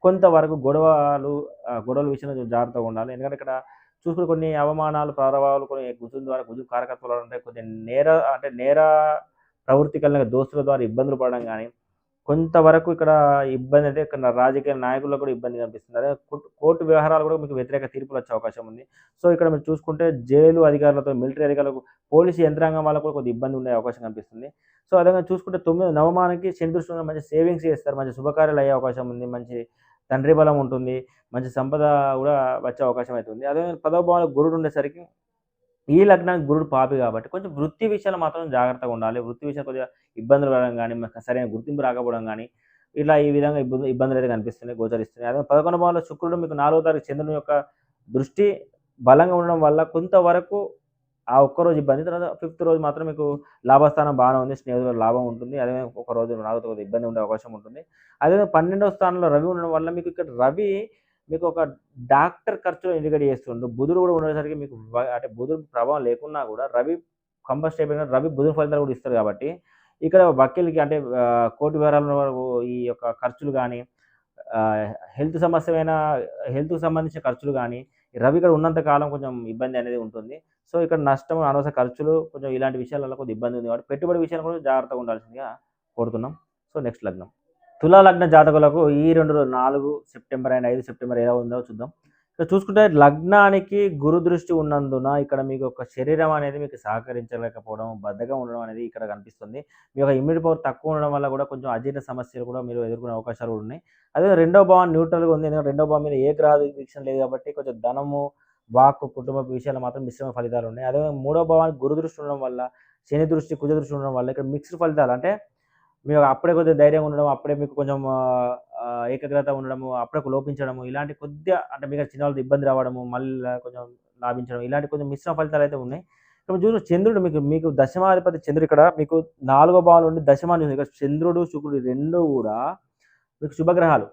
కొంతవరకు గొడవల విషయంలో జాగ్రత్తగా ఉండాలి. ఎందుకంటే ఇక్కడ చూసుకుంటే కొన్ని అవమానాలు, ప్రభావాలు కొన్ని కుజుని ద్వారా కుజుడు కారకత్వాలు ఉంటాయి. కొద్దిగా నేర ప్రవృత్తి కలిగిన దోస్తుల ద్వారా ఇబ్బందులు పడడం గానీ, కొంతవరకు ఇక్కడ ఇబ్బంది అయితే ఇక్కడ రాజకీయ నాయకులకు కూడా ఇబ్బంది కనిపిస్తుంది. అదే కోర్టు వ్యవహారాలు కూడా మీకు వ్యతిరేక తీర్పులొచ్చే అవకాశం ఉంది. సో, ఇక్కడ మీరు చూసుకుంటే జైలు అధికారులతో, మిలిటరీ అధికారులకు, పోలీసు యంత్రాంగం వాళ్ళకు కూడా కొద్దిగా ఇబ్బంది ఉండే అవకాశం కనిపిస్తుంది. సో, అదేవిధంగా చూసుకుంటే నవమానికి శని దృష్టి ఉన్న మంచి సేవింగ్స్ చేస్తారు. మంచి శుభకార్యాలు అయ్యే అవకాశం ఉంది. మంచి తండ్రి బలం ఉంటుంది. మంచి సంపద కూడా వచ్చే అవకాశం అయితే ఉంది. అదేవిధంగా 10వ భావంలో గురుడు ఉండేసరికి ఈ లగ్నానికి గురుడు పాపి కాబట్టి కొంచెం వృత్తి విషయంలో మాత్రం జాగ్రత్తగా ఉండాలి. వృత్తి విషయంలో కొద్దిగా ఇబ్బందులు పడడం గానీ, సరైన గుర్తింపు రాకపోవడం గానీ, ఈ విధంగా ఇబ్బందులైతే కనిపిస్తున్నాయి, గోచరిస్తున్నాయి. అదే 11వ భావంలో శుక్రుడు మీకు 4వ తారీఖు చంద్రుని యొక్క దృష్టి బలంగా ఉండడం వల్ల కొంతవరకు ఆ ఒక్కరోజు ఇబ్బంది. తర్వాత ఫిఫ్త్ రోజు మాత్రం మీకు లాభస్థానం బాగానే ఉంది. స్నేహితుల లాభం ఉంటుంది. అదేవిధంగా ఒకరోజు 4వ కొద్దిగా ఇబ్బంది ఉండే అవకాశం ఉంటుంది. అదేవిధంగా 12వ స్థానంలో రవి ఉండడం వల్ల మీకు ఇక్కడ రవి మీకు ఒక డాక్టర్ ఖర్చులు ఇండికేట్ చేస్తుండు. బుధుడు కూడా ఉండేసరికి మీకు అంటే బుధుడు ప్రభావం లేకున్నా కూడా రవి కంబస్ట్ అయిపోయిన రవి బుధుని ఫలితాలు కూడా ఇస్తారు కాబట్టి ఇక్కడ వకీల్‌కి అంటే కోర్టు వ్యవహారాల్లో ఈ యొక్క ఖర్చులు గానీ, ఆహ్, హెల్త్‌కి సంబంధించిన ఖర్చులు గానీ, రవి ఇక్కడ ఉన్నంత కాలం కొంచెం ఇబ్బంది అనేది ఉంటుంది. సో, ఇక్కడ నష్టం, అనవసర ఖర్చులు కొంచెం ఇలాంటి విషయాలలో కొద్దిగా ఇబ్బంది ఉంది కాబట్టి పెట్టుబడి విషయంలో కూడా జాగ్రత్తగా ఉండాల్సిందిగా కోరుతున్నాం. సో, నెక్స్ట్ లగ్నం. తులా లగ్న జాతకులకు ఈ 4 సెప్టెంబర్ అండ్ 5 సెప్టెంబర్ ఎలా ఉందో చూద్దాం. ఇక్కడ చూసుకుంటే లగ్నానికి గురు దృష్టి ఉన్నందున ఇక్కడ మీకు ఒక శరీరం అనేది మీకు సహకరించలేకపోవడం, బద్ధకం ఉండడం అనేది ఇక్కడ కనిపిస్తుంది. మీ యొక్క ఇమ్యూనిటీ పవర్ తక్కువ ఉండడం వల్ల కూడా కొంచెం అజీర్ణ సమస్యలు కూడా మీరు ఎదుర్కొనే అవకాశాలు కూడా ఉన్నాయి. అదే రెండవ భావం న్యూట్రల్‌గా ఉంది. ఎందుకంటే రెండవ భావం మీద ఏ గ్రహ వీక్షణ లేదు కాబట్టి కొంచెం ధనము, వాక్కు, కుటుంబ విషయాలు మాత్రం మిశ్రమ ఫలితాలు ఉన్నాయి. అదే మూడవ భావానికి గురు దృష్టి ఉండడం వల్ల, శని దృష్టి, కుజ దృష్టి ఉండడం వల్ల ఇక్కడ మిక్స్డ్ ఫలితాలు అంటే మీరు అప్పుడే కొద్దిగా ధైర్యంగా ఉండడం, అప్పుడే మీకు కొంచెం ఏకాగ్రత ఉండడము, అప్పుడే లోపించడము, ఇలాంటి కొద్దిగా అంటే మీకు చిన్న వాళ్ళతో ఇబ్బంది రావడము, మళ్ళీ కొంచెం లాభించడం, ఇలాంటి కొంచెం మిశ్రమ ఫలితాలైతే ఉన్నాయి. ఇక్కడ చూసిన చంద్రుడు మీకు దశమాధిపతి చంద్రుడు ఇక్కడ మీకు 4వ భావంలో ఉండి దశమాన్ని ఇక్కడ చంద్రుడు, శుక్రుడు 2 కూడా మీకు శుభగ్రహాలు.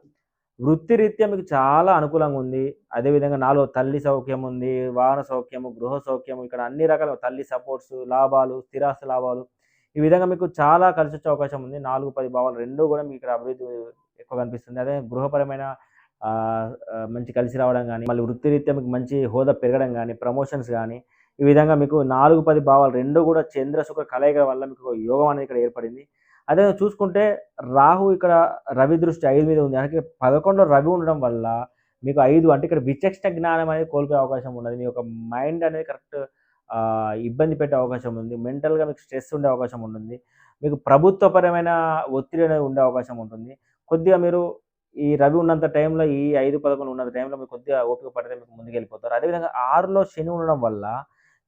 వృత్తిరీత్యా మీకు చాలా అనుకూలంగా ఉంది. అదేవిధంగా నాలో తల్లి సౌఖ్యం ఉంది, వాహన సౌఖ్యము, గృహ సౌఖ్యము, ఇక్కడ అన్ని రకాల తల్లి సపోర్ట్స్, లాభాలు, స్థిరాస్తి లాభాలు ఈ విధంగా మీకు చాలా కలిసొచ్చే అవకాశం ఉంది. 4, 10 భావాలు 2 కూడా మీకు ఇక్కడ అభివృద్ధి ఎక్కువ కనిపిస్తుంది. అదే గృహపరమైన మంచి కలిసి రావడం గానీ, మళ్ళీ వృత్తిరీత్యా మీకు మంచి హోదా పెరగడం గానీ, ప్రమోషన్స్ గానీ, ఈ విధంగా మీకు 4, 10 భావాలు 2 కూడా చంద్ర, శుక్ర కలయిక వల్ల మీకు యోగం అనేది ఇక్కడ ఏర్పడింది. అదే చూసుకుంటే రాహు ఇక్కడ రవి దృష్టి 5 మీద ఉంది. అలాగే 11లో రవి ఉండడం వల్ల మీకు 5 అంటే ఇక్కడ విచక్షణ జ్ఞానం అనేది కోల్పోయే అవకాశం ఉన్నది. మీ యొక్క మైండ్ అనేది కరెక్ట్ ఇబ్బంది పెట్టే అవకాశం ఉంది. మెంటల్‌గా మీకు స్ట్రెస్ ఉండే అవకాశం ఉంటుంది. మీకు ప్రభుత్వపరమైన ఒత్తిడి అనేది ఉండే అవకాశం ఉంటుంది. కొద్దిగా మీరు ఈ రవి ఉన్నంత టైంలో ఈ 5, 11 ఉన్నంత టైంలో మీరు కొద్దిగా ఓపిక పడితే మీకు ముందుకెళ్ళిపోతారు. అదేవిధంగా 6లో శని ఉండడం వల్ల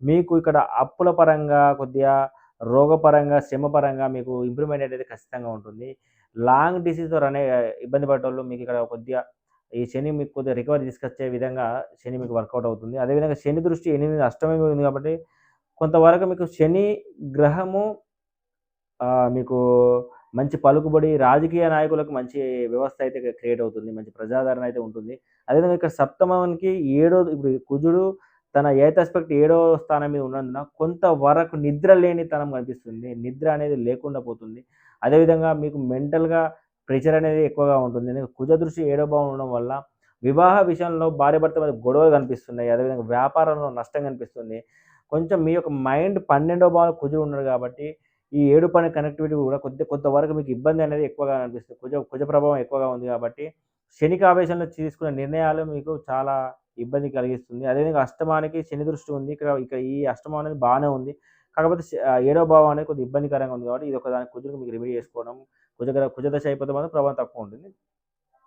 మీకు ఇక్కడ అప్పుల పరంగా కొద్దిగా రోగపరంగా, శ్రమ పరంగా మీకు ఇంప్రూవ్‌మెంట్ అనేది ఖచ్చితంగా ఉంటుంది. లాంగ్ డిసీజ్‌తో ఇబ్బంది పడేటోళ్ళు మీకు ఇక్కడ కొద్దిగా ఈ శని మీకు కొద్దిగా రికవరీ తీసుకొచ్చే విధంగా శని మీకు వర్కౌట్ అవుతుంది. అదేవిధంగా శని దృష్టి 8 అష్టమం మీద ఉంది కాబట్టి కొంతవరకు మీకు శని గ్రహము మీకు మంచి పలుకుబడి, రాజకీయ నాయకులకు మంచి వ్యవస్థ అయితే క్రియేట్ అవుతుంది. మంచి ప్రజాదరణ అయితే ఉంటుంది. అదేవిధంగా ఇక్కడ సప్తమానికి ఇప్పుడు కుజుడు తన ఎయిత్ ఆస్పెక్ట్ 7వ స్థానం మీద ఉన్నందున కొంతవరకు నిద్ర లేనితనం కనిపిస్తుంది. నిద్ర అనేది లేకుండా పోతుంది. అదేవిధంగా మీకు మెంటల్‌గా ప్రెషర్ అనేది ఎక్కువగా ఉంటుంది. ఎందుకంటే కుజ దృష్టి 7వ భావంలో ఉండడం వల్ల వివాహ విషయంలో భార్యాభర్తల మధ్య గొడవలు కనిపిస్తున్నాయి. అదేవిధంగా వ్యాపారంలో నష్టం కనిపిస్తుంది. కొంచెం మీ యొక్క మైండ్ 12వ భావంలో కుజుడు ఉన్నాడు కాబట్టి ఈ 7 పని కనెక్టివిటీ కూడా కొంతవరకు మీకు ఇబ్బంది అనేది ఎక్కువగా అనిపిస్తుంది. కుజ ప్రభావం ఎక్కువగా ఉంది కాబట్టి శనికి ఆవేశంలో తీసుకునే నిర్ణయాలు మీకు చాలా ఇబ్బంది కలిగిస్తుంది. అదేవిధంగా అష్టమానికి శని దృష్టి ఉంది. ఇక ఈ అష్టమం అనేది బానే ఉంది. కాకపోతే 7వ భావం అనేది కొద్దిగా ఇబ్బందికరంగా ఉంది కాబట్టి ఇదొక దానికి కుజుడికి మీకు రెమెడీ చేసుకోవడం. కుజ దశ అయిపోతే మాత్రం ప్రభావం తక్కువ ఉంటుంది.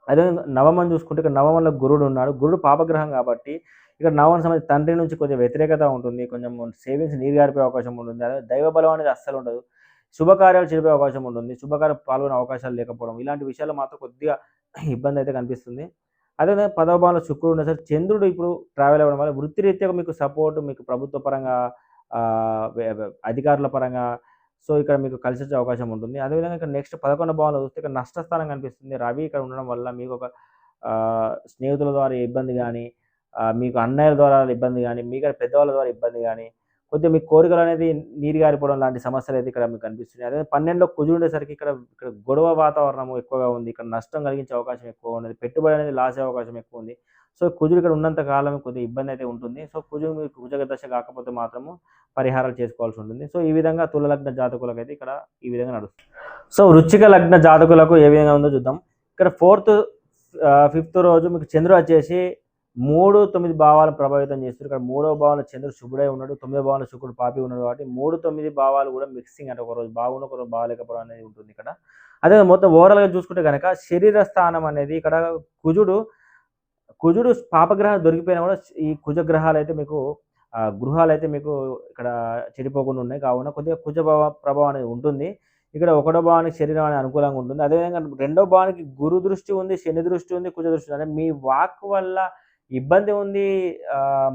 అదేవిధంగా నవమం చూసుకుంటే ఇక్కడ నవమంలో గురుడు ఉన్నాడు. గురుడు పాపగ్రహం కాబట్టి ఇక్కడ నవమం సంబంధించి తండ్రి నుంచి కొద్దిగా వ్యతిరేకత ఉంటుంది. కొంచెం సేవింగ్స్ నీరు గారిపోయే అవకాశం ఉంటుంది. అదే దైవ బలం అనేది అస్సలు ఉండదు. శుభకార్యాలు చెడిపోయే అవకాశం ఉంటుంది. శుభకార్యాలు పాల్గొనే అవకాశాలు లేకపోవడం. ఇలాంటి విషయాల్లో మాత్రం కొద్దిగా ఇబ్బంది అయితే కనిపిస్తుంది. అదేవిధంగా 10వ భావంలో శుక్రుడు ఉన్నసరికి చంద్రుడు ఇప్పుడు ట్రావెల్ అవ్వడం వల్ల వృత్తిరీత్యా మీకు సపోర్ట్ మీకు ప్రభుత్వ పరంగా అధికారుల పరంగా సో, ఇక్కడ మీకు కలిసొచ్చే అవకాశం ఉంటుంది. అదేవిధంగా ఇక్కడ నెక్స్ట్ 11వ భావంలో చూస్తే ఇక్కడ నష్టస్థానం కనిపిస్తుంది. రవి ఇక్కడ ఉండడం వల్ల మీకు ఒక స్నేహితుల ద్వారా ఇబ్బంది గానీ, మీకు అన్నయ్యల ద్వారా ఇబ్బంది గానీ, మీకన్నా పెద్దవాళ్ళ ద్వారా ఇబ్బంది గానీ, కొద్దిగా మీ కోరికలనేది నీరు గారిపోవడం లాంటి సమస్యలైతే ఇక్కడ మీకు కనిపిస్తున్నాయి. అదే 12లో కుజుడు ఉండేసరికి ఇక్కడ ఇక్కడ గొడవ వాతావరణం ఎక్కువగా ఉంది. ఇక్కడ నష్టం కలిగించే అవకాశం ఎక్కువ ఉన్నది. పెట్టుబడి అనేది లాస్ అయ్యే అవకాశం ఎక్కువ ఉంది. సో, కుజుడు ఇక్కడ ఉన్నంత కాలం కొద్దిగా ఇబ్బంది అయితే ఉంటుంది. సో, కుజుడు మీకు కుజ దశ కాకపోతే మాత్రము పరిహారాలు చేసుకోవాల్సి ఉంటుంది. సో, ఈ విధంగా తుల లగ్న జాతకులకైతే ఇక్కడ ఈ విధంగా నడుస్తుంది. సో, వృశ్చిక లగ్న జాతకులకు ఏ విధంగా ఉందో చూద్దాం. ఇక్కడ 5th రోజు మీకు చంద్రుడు వచ్చేసి 3, 9 భావాలను ప్రభావితం చేస్తారు. ఇక్కడ 3వ భావంలో చంద్రుడు శుభుడై ఉన్నాడు. 9వ భావంలో శుక్రుడు పాపి ఉన్నాడు కాబట్టి 3, 9 భావాలు కూడా మిక్సింగ్ అంటే ఒకరోజు బాగున్న ఒకరోజు బాగాలేకపోవడం అనేది ఉంటుంది ఇక్కడ. అదే మొత్తం ఓవరాల్‌గా చూసుకుంటే గనక శరీర స్థానం అనేది ఇక్కడ కుజుడు పాపగ్రహం దొరికిపోయినా కూడా ఈ కుజ గ్రహాలైతే మీకు గృహాలైతే మీకు ఇక్కడ చెడిపోకుండా ఉన్నాయి. కావున కొద్దిగా కుజ ప్రభావం అనేది ఉంటుంది. ఇక్కడ 1వ భావానికి శరీరం అనేది అనుకూలంగా ఉంటుంది. అదేవిధంగా 2వ భావానికి గురు దృష్టి ఉంది, శని దృష్టి ఉంది, కుజ దృష్టి ఉంది. అంటే మీ వాక్ వల్ల ఇబ్బంది ఉంది,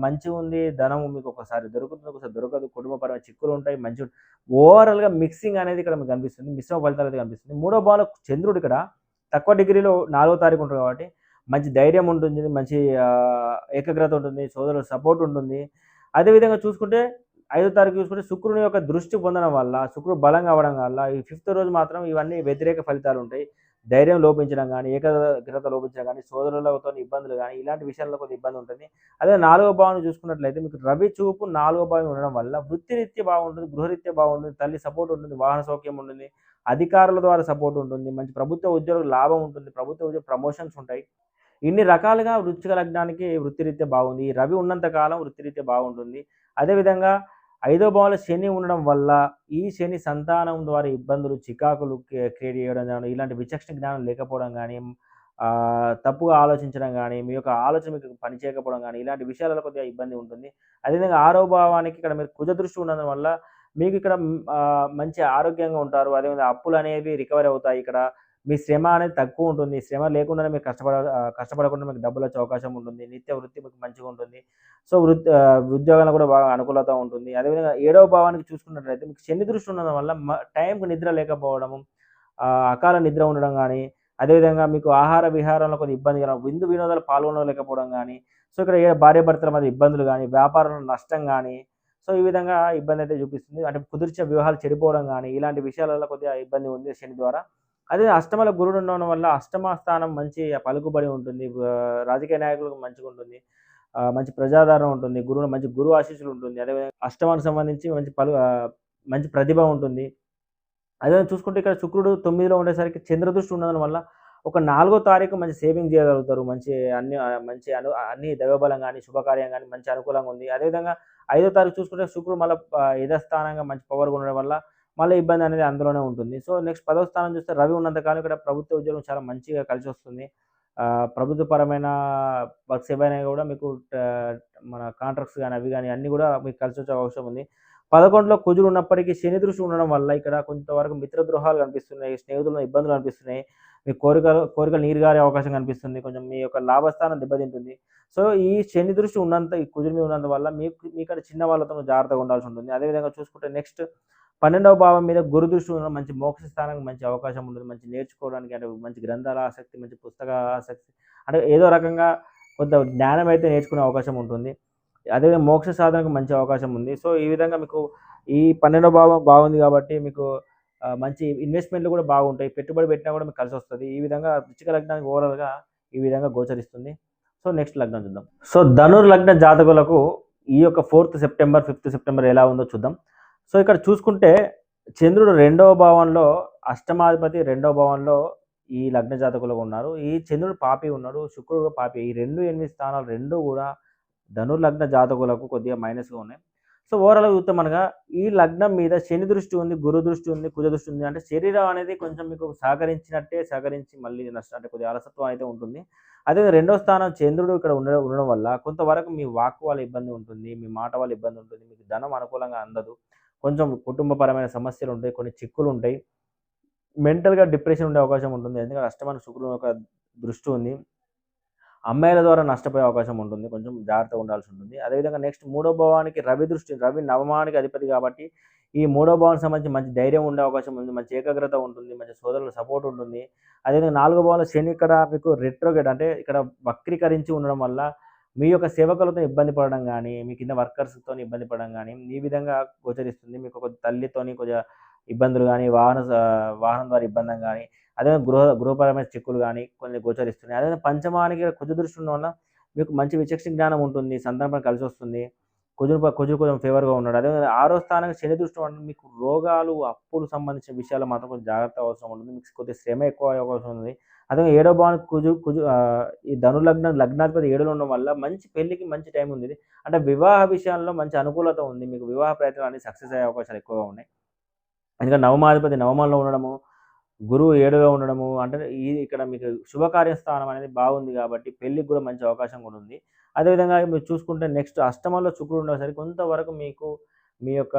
మంచి ఉంది, ధనం మీకు ఒకసారి దొరుకుతుంది, ఒకసారి దొరకదు, కుటుంబపరమైన చిక్కులు ఉంటాయి, మంచి ఓవరాల్‌గా మిక్సింగ్ అనేది ఇక్కడ మీకు కనిపిస్తుంది. మిశ్రమ ఫలితాలు అయితే కనిపిస్తుంది. 3వ భావంలో చంద్రుడు ఇక్కడ తక్కువ డిగ్రీలో 4వ తారీఖు ఉంటాడు కాబట్టి మంచి ధైర్యం ఉంటుంది, మంచి ఏకాగ్రత ఉంటుంది, సోదరుల సపోర్ట్ ఉంటుంది. అదేవిధంగా చూసుకుంటే 5వ తారీఖు చూసుకుంటే శుక్రుని యొక్క దృష్టి పొందడం వల్ల, శుక్రుడు బలంగా అవ్వడం వల్ల ఈ 5th రోజు మాత్రం ఇవన్నీ వ్యతిరేక ఫలితాలు ఉంటాయి. ధైర్యం లోపించడం గానీ, ఏకాగ్రత లోపించడం గానీ, సోదరులతోని ఇబ్బందులు గానీ, ఇలాంటి విషయాల్లో కొద్దిగా ఇబ్బంది ఉంటుంది. అదే 4వ భావాన్ని చూసుకున్నట్లయితే మీకు రవి చూపు 4వ భావం ఉండడం వల్ల వృత్తిరీత్యా బాగుంటుంది, గృహరీత్యా బాగుంటుంది, తల్లి సపోర్ట్ ఉంటుంది, వాహన సౌఖ్యం ఉంటుంది, అధికారుల ద్వారా సపోర్ట్ ఉంటుంది, మంచి ప్రభుత్వ ఉద్యోగులకు లాభం ఉంటుంది, ప్రభుత్వ ఉద్యోగ ప్రమోషన్స్ ఉంటాయి. ఇన్ని రకాలుగా వృశ్చిక లగ్నానికి వృత్తిరీత్యా బాగుంది. ఈ రవి ఉన్నంత కాలం వృత్తిరీత్యా బాగుంటుంది. అదేవిధంగా 5వ భావంలో శని ఉండడం వల్ల ఈ శని సంతానం ద్వారా ఇబ్బందులు, చికాకులు క్రియేట్ చేయడం గాని, ఇలాంటి విచక్షణ జ్ఞానం లేకపోవడం గానీ, తప్పుగా ఆలోచించడం గానీ, మీ యొక్క ఆలోచన మీకు పని చేయకపోవడం గానీ, ఇలాంటి విషయాలలో కొద్దిగా ఇబ్బంది ఉంటుంది. అదేవిధంగా 6వ భావానికి ఇక్కడ మీరు కుజ దృష్టి ఉండడం వల్ల మీకు ఇక్కడ మంచి ఆరోగ్యంగా ఉంటారు. అదేవిధంగా అప్పులనేవి రికవరీ అవుతాయి ఇక్కడ. మీ శ్రమ అనేది తక్కువ ఉంటుంది. శ్రమ లేకుండానే మీరు కష్టపడకుండా మీకు డబ్బులొచ్చే అవకాశం ఉంటుంది. నిత్య వృత్తి మీకు మంచిగా ఉంటుంది. సో, ఉద్యోగంలో కూడా బాగా అనుకూలత ఉంటుంది. అదేవిధంగా 7వ భావానికి చూసుకున్నట్లయితే మీకు శని దృష్టి ఉండడం వల్ల టైంకి నిద్ర లేకపోవడము, అకాల నిద్ర ఉండడం గానీ, అదేవిధంగా మీకు ఆహార విహారంలో కొద్దిగా ఇబ్బంది విందు వినోదాలు పాల్గొనలేకపోవడం గానీ, సో, ఇక్కడ భార్యాభర్తల మధ్య ఇబ్బందులు గానీ, వ్యాపారంలో నష్టం గానీ, సో, ఈ విధంగా ఇబ్బందయితే చూపిస్తుంది. అంటే కుదిర్చే వివాహాలు చెడిపోవడం గానీ, ఇలాంటి విషయాలలో కొద్దిగా ఇబ్బంది ఉంది శని ద్వారా. అదే అష్టమలో గురుడు ఉండడం వల్ల అష్టమ స్థానం మంచి పలుకుబడి ఉంటుంది. రాజకీయ నాయకులకు మంచిగుంటుంది. మంచి ప్రజాదరణ ఉంటుంది. మంచి గురువు ఆశీస్సులు ఉంటుంది. అదేవిధంగా అష్టమానికి సంబంధించి మంచి ప్రతిభ ఉంటుంది. అదే చూసుకుంటే ఇక్కడ శుక్రుడు 9లో ఉండేసరికి చంద్రదృష్టి ఉండడం వల్ల ఒక 4వ తారీఖు మంచి సేవింగ్ చేయగలుగుతారు. అన్ని దైవబలం గానీ, శుభకార్యం గానీ మంచి అనుకూలంగా ఉంది. అదేవిధంగా 5వ తారీఖు చూసుకుంటే శుక్రుడు మళ్ళా యథాస్థానంగా మంచి పవర్‌గా ఉండడం వల్ల మళ్ళీ ఇబ్బంది అనేది అందులోనే ఉంటుంది. సో, నెక్స్ట్ 10వ స్థానం చూస్తే రవి ఉన్నంత కాలం ఇక్కడ ప్రభుత్వ ఉద్యోగం చాలా మంచిగా కలిసొస్తుంది. ప్రభుత్వపరమైన వర్క్స్ ఏవైనా కూడా మీకు మన కాంట్రాక్ట్స్ గానీ, అవి గానీ అన్నీ కూడా మీకు కలిసొచ్చే అవకాశం ఉంది. 11లో కుజుడు ఉన్నప్పటికీ శని దృష్టి ఉండడం వల్ల ఇక్కడ కొంతవరకు మిత్రద్రోహాలు కనిపిస్తున్నాయి. స్నేహితుల ఇబ్బందులు కనిపిస్తున్నాయి. మీ కోరికలు నీరుగారే అవకాశం కనిపిస్తుంది. కొంచెం మీ యొక్క లాభస్థానం దెబ్బతింటుంది. సో, ఈ శని దృష్టి ఈ కుజుడి మీద ఉన్నంత వల్ల మీకడ చిన్న వాళ్ళతో జాగ్రత్తగా ఉండాల్సి ఉంటుంది. అదేవిధంగా చూసుకుంటే నెక్స్ట్ 12వ భావం మీద గురు దృష్టి ఉండడం మంచి మోక్ష స్థానానికి మంచి అవకాశం ఉంటుంది. మంచి నేర్చుకోవడానికి అంటే మంచి గ్రంథాల ఆసక్తి, మంచి పుస్తక ఆసక్తి అంటే ఏదో రకంగా కొంత జ్ఞానం అయితే నేర్చుకునే అవకాశం ఉంటుంది. అదేవిధంగా మోక్ష సాధనకు మంచి అవకాశం ఉంది. సో, ఈ విధంగా మీకు ఈ 12వ భావం బాగుంది కాబట్టి మీకు మంచి ఇన్వెస్ట్‌మెంట్‌లు కూడా బాగుంటాయి. పెట్టుబడి పెట్టినా కూడా మీకు కలిసొస్తది. ఈ విధంగా వృశ్చిక లగ్నానికి ఓవరాల్‌గా ఈ విధంగా గోచరిస్తుంది. సో, నెక్స్ట్ లగ్నం చూద్దాం. సో, ధనుర్లగ్న జాతకులకు ఈ యొక్క 4థ్ సెప్టెంబర్, 5థ్ సెప్టెంబర్ ఎలా ఉందో చూద్దాం. సో, ఇక్కడ చూసుకుంటే చంద్రుడు 2వ భావంలో అష్టమాధిపతి 2వ భావంలో ఈ లగ్న జాతకులుగా ఉన్నారు. ఈ చంద్రుడు పాపి ఉన్నాడు. శుక్రుడు పాపి. ఈ 2, 8 స్థానాలు 2 కూడా ధనుర్లగ్న జాతకులకు కొద్దిగా మైనస్‌గా ఉన్నాయి. సో, ఓవరాల్‌గా చూస్తే మనగా ఈ లగ్నం మీద శని దృష్టి ఉంది, గురు దృష్టి ఉంది, కుజ దృష్టి ఉంది. అంటే శరీరం అనేది కొంచెం మీకు సహకరించినట్టే సహకరించి మళ్ళీ నష్టం అంటే కొద్దిగా అలసత్వం అయితే ఉంటుంది. అదే రెండో స్థానం చంద్రుడు ఇక్కడ ఉండడం వల్ల కొంతవరకు మీ వాక్ వల్ల ఇబ్బంది ఉంటుంది. మీ మాట వల్ల ఇబ్బంది ఉంటుంది. మీకు ధనం అనుకూలంగా అందదు. కొంచెం కుటుంబపరమైన సమస్యలుంటాయి. కొన్ని చిక్కులుంటాయి. మెంటల్‌గా డిప్రెషన్ ఉండే అవకాశం ఉంటుంది. ఎందుకంటే అష్టమానికి శుక్రుని యొక్క దృష్టి ఉంది. అమ్మాయిల ద్వారా నష్టపోయే అవకాశం ఉంటుంది. కొంచెం జాగ్రత్తగా ఉండాల్సి ఉంటుంది. అదేవిధంగా నెక్స్ట్ మూడో భావానికి రవి దృష్టి. రవి నవమానికి అధిపతి కాబట్టి ఈ మూడో భావానికి సంబంధించి మంచి ధైర్యం ఉండే అవకాశం ఉంది. మంచి ఏకాగ్రత ఉంటుంది. మంచి సోదరుల సపోర్ట్ ఉంటుంది. అదేవిధంగా నాలుగో భావంలో శని ఇక్కడ మీకు రెట్రోగ్రేడ్ అంటే ఇక్కడ వక్రీకరించి ఉండడం వల్ల మీ యొక్క సేవకులతో ఇబ్బంది పడడం గానీ, మీ కింద వర్కర్స్‌తోని ఇబ్బంది పడడం గానీ, ఈ విధంగా గోచరిస్తుంది. మీకు ఒక తల్లితోని కొద్దిగా ఇబ్బందులు గానీ, వాహనం ద్వారా ఇబ్బంది గానీ, అదే గృహపరమైన చిక్కులు గానీ కొన్ని గోచరిస్తున్నాయి. అదే పంచమానికి కుజ దృష్టి ఉండడం వల్ల మీకు మంచి విచక్షణ జ్ఞానం ఉంటుంది. సంతానం కలిసొస్తుంది. కుజుడు కొంచెం ఫేవర్‌గా ఉన్నాడు. అదే ఆరో స్థానానికి శని దృష్టి వల్ల మీకు రోగాలు, అప్పులు సంబంధించిన విషయాల్లో మాత్రం కొంచెం జాగ్రత్త అవసరం ఉంటుంది. మీకు కొద్దిగా శ్రమ ఎక్కువ అయ్యే అవకాశం ఉంది. అదే ఏడో భావానికి ఈ లగ్నాధిపతి 7లో ఉండడం వల్ల మంచి పెళ్ళికి మంచి టైం ఉంది ఇది. అంటే వివాహ విషయాల్లో మంచి అనుకూలత ఉంది. మీకు వివాహ ప్రయత్నాలు అన్నీ సక్సెస్ అయ్యే అవకాశాలు ఎక్కువగా ఉన్నాయి. ఎందుకంటే నవమాధిపతి నవమంలో ఉండడము, గురువు 7లో ఉండడము అంటే ఇక్కడ మీకు శుభకార్య స్థానం అనేది బాగుంది కాబట్టి పెళ్ళికి కూడా మంచి అవకాశం కూడా ఉంది. అదేవిధంగా మీరు చూసుకుంటే నెక్స్ట్ అష్టమంలో శుక్రుడు ఉండేసరికి కొంతవరకు మీకు మీ యొక్క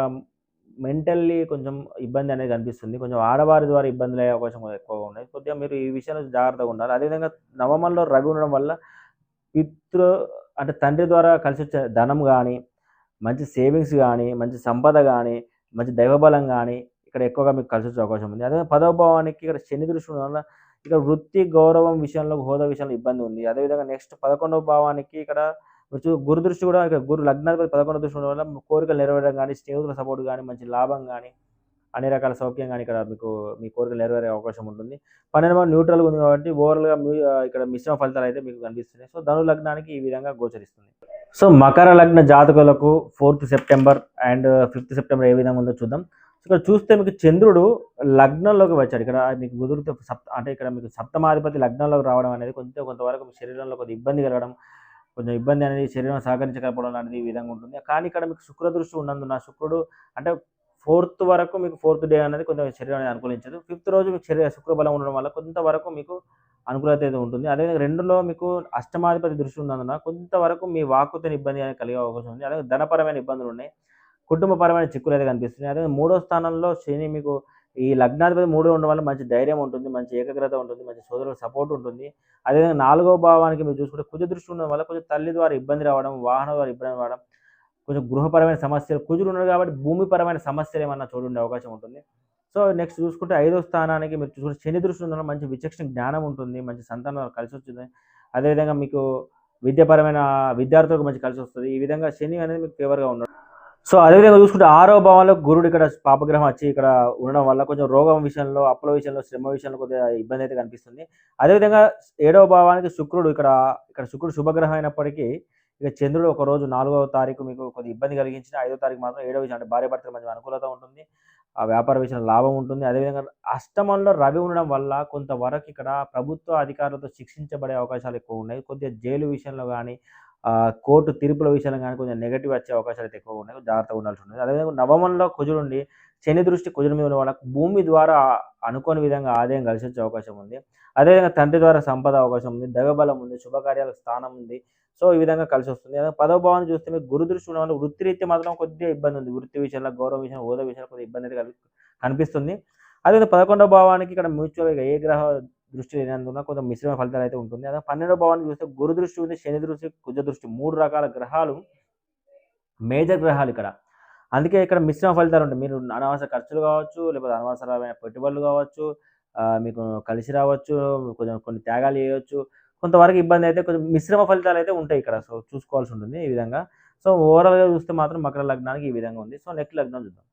మెంటల్లీ కొంచెం ఇబ్బంది అనేది కనిపిస్తుంది. కొంచెం ఆడవారి ద్వారా ఇబ్బందులయ్యే అవకాశం కూడా ఎక్కువగా ఉన్నాయి. కొద్దిగా మీరు ఈ విషయంలో జాగ్రత్తగా ఉండాలి. అదేవిధంగా నవమంలో రవి ఉండడం వల్ల పితృ అంటే తండ్రి ద్వారా కలిసొచ్చే ధనం గానీ, మంచి సేవింగ్స్ గానీ, మంచి సంపద గానీ, మంచి దైవబలం గానీ ఇక్కడ ఎక్కువగా మీకు కలిసొచ్చే అవకాశం ఉంది. అదే 10వ భావానికి ఇక్కడ శని దృష్టి ఉండడం వల్ల ఇక్కడ వృత్తి, గౌరవం విషయంలో, హోదా విషయంలో ఇబ్బంది ఉంది. అదేవిధంగా నెక్స్ట్ 11వ భావానికి ఇక్కడ గురు దృష్టి కూడా ఇక్కడ గురు లగ్నాధిపతి 11వ దృష్టి ఉండడం వల్ల కోరికలు నెరవేరడం గానీ, స్నేహితుల సపోర్ట్ గానీ, మంచి లాభం గానీ, అన్ని రకాల సౌఖ్యం గానీ ఇక్కడ మీకు మీ కోరికలు నెరవేరే అవకాశం ఉంటుంది. 12వ భావం న్యూట్రల్‌గా ఉంది కాబట్టి ఓవరాల్‌గా ఇక్కడ మిశ్రమ ఫలితాలైతే మీకు కనిపిస్తున్నాయి. సో, ధను లగ్నానికి ఈ విధంగా గోచరిస్తుంది. సో, మకర లగ్న జాతకులకు 4థ్ సెప్టెంబర్ అండ్ 5థ్ సెప్టెంబర్ ఏ విధంగా ఉందో చూద్దాం. సో, ఇక్కడ చూస్తే మీకు చంద్రుడు లగ్నంలోకి వచ్చాడు. ఇక్కడ మీకు కుదిరితే అంటే ఇక్కడ మీకు సప్తమాధిపతి లగ్నంలోకి రావడం అనేది కొంతవరకు మీ శరీరంలో కొద్దిగా ఇబ్బంది కలగడం, కొంచెం ఇబ్బంది అనేది శరీరం సహకరించకపోవడం లాంటిది ఈ విధంగా ఉంటుంది. కానీ ఇక్కడ మీకు శుక్ర దృష్టి ఉన్నందున శుక్రుడు అంటే 4థ్ వరకు మీకు 4థ్ డే అనేది కొంచెం శరీరాన్ని అనుకూలించదు. 5థ్ రోజు మీకు శుక్రబలం ఉండడం వల్ల కొంతవరకు మీకు అనుకూలత అయితే ఉంటుంది. అదేవిధంగా 2లో మీకు అష్టమాధిపతి దృష్టి ఉన్నందున కొంతవరకు మీ వాక్కుతోని ఇబ్బంది అనేది కలిగే అవకాశం ఉంది. అదే ధనపరమైన ఇబ్బందులు ఉన్నాయి. కుటుంబపరమైన చిక్కులైతే కనిపిస్తున్నాయి. అదే 3వ స్థానంలో శని మీకు ఈ లగ్నాధిపతి 3లో ఉండడం వల్ల మంచి ధైర్యం ఉంటుంది. మంచి ఏకాగ్రత ఉంటుంది. మంచి సోదరుల సపోర్ట్ ఉంటుంది. అదేవిధంగా 4వ భావానికి మీరు చూసుకుంటే కుజ దృష్టి ఉండడం వల్ల కొంచెం తల్లి ద్వారా ఇబ్బంది రావడం, వాహనం ద్వారా ఇబ్బంది రావడం, కొంచెం గృహపరమైన సమస్యలు కుజుడు ఉన్నాడు కాబట్టి భూమిపరమైన సమస్యలు ఏమన్నా చోటుండే అవకాశం ఉంటుంది. సో, నెక్స్ట్ చూసుకుంటే 5వ స్థానానికి మీరు చూసుకుంటే శని దృష్టి ఉండడం వల్ల మంచి విచక్షణ జ్ఞానం ఉంటుంది. మంచి సంతానం కలిసొచ్చింది. అదేవిధంగా మీకు విద్యాపరమైన విద్యార్థులకు మంచి కలిసొస్తది. ఈ విధంగా శని అనేది మీకు ఫేవర్‌గా ఉన్నాడు. సో, అదేవిధంగా చూసుకుంటే 6వ భావంలో గురుడు ఇక్కడ పాపగ్రహం వచ్చి ఇక్కడ ఉండడం వల్ల కొంచెం రోగం విషయంలో, అప్పుల విషయంలో, శ్రమ విషయంలో కొద్దిగా ఇబ్బంది అయితే కనిపిస్తుంది. అదేవిధంగా 7వ భావానికి శుక్రుడు ఇక్కడ శుక్రుడు శుభగ్రహం అయినప్పటికీ ఇక చంద్రుడు ఒకరోజు 4వ తారీఖు మీకు కొద్దిగా ఇబ్బంది కలిగించిన 5వ తారీఖు మాత్రం 7వ విషయం అంటే భార్యాభర్తల మధ్య అనుకూలత ఉంటుంది. ఆ వ్యాపార విషయంలో లాభం ఉంటుంది. అదేవిధంగా అష్టమంలో రవి ఉండడం వల్ల కొంతవరకు ఇక్కడ ప్రభుత్వ అధికారులతో శిక్షించబడే అవకాశాలు ఎక్కువ ఉన్నాయి. కొద్దిగా జైలు విషయంలో గానీ, కోర్టు తీర్పుల విషయంలో గానీ కొంచెం నెగెటివ్ వచ్చే అవకాశాలు అయితే ఎక్కువగా ఉన్నాయి. జాగ్రత్తగా ఉండాల్సి ఉంటుంది. అదేవిధంగా నవమంలో కుజుడుండి శని దృష్టి కుజుడి మీద ఉన్న వాళ్ళకి భూమి ద్వారా అనుకోని విధంగా ఆదాయం కలిసొచ్చే అవకాశం ఉంది. అదేవిధంగా తండ్రి ద్వారా సంపద అవకాశం ఉంది. దైవబలం ఉంది. శుభకార్యాలకు స్థానం ఉంది. సో, ఈ విధంగా కలిసొస్తుంది. అదే 10వ భావాన్ని చూస్తే మీకు గురు దృష్టి ఉండడం వల్ల వృత్తిరీత్యా మాత్రం కొద్దిగా ఇబ్బంది ఉంది. వృత్తి విషయంలో, గౌరవం విషయంలో, హోదా విషయంలో కొద్దిగా ఇబ్బంది అయితే కనిపిస్తుంది. అదేవిధంగా 11వ భావానికి ఇక్కడ మ్యూచువల్‌గా ఏ గ్రహ దృష్టి లేనందున కొంచెం మిశ్రమ ఫలితాలు అయితే ఉంటుంది. అదే 12వ భావాన్ని చూస్తే గురు దృష్టి ఉంది, శని దృష్టి, కుజ దృష్టి 3 రకాల గ్రహాలు మేజర్ గ్రహాలు ఇక్కడ. అందుకే ఇక్కడ మిశ్రమ ఫలితాలు ఉంటాయి. మీరు అనవసర ఖర్చులు కావచ్చు, లేకపోతే అనవసరమైన పెట్టుబడులు కావచ్చు, మీకు కలిసి రావచ్చు, కొన్ని త్యాగాలు చేయొచ్చు. కొంతవరకు ఇబ్బందయితే కొంచెం మిశ్రమ ఫలితాలయితే ఉంటాయి ఇక్కడ. సో, చూసుకోవాల్సి ఉంటుంది ఈ విధంగా. సో, ఓవరాల్‌గా చూస్తే మాత్రం మకర లగ్నానికి ఈ విధంగా ఉంది. సో, నెక్స్ట్ లగ్నం చూద్దాం.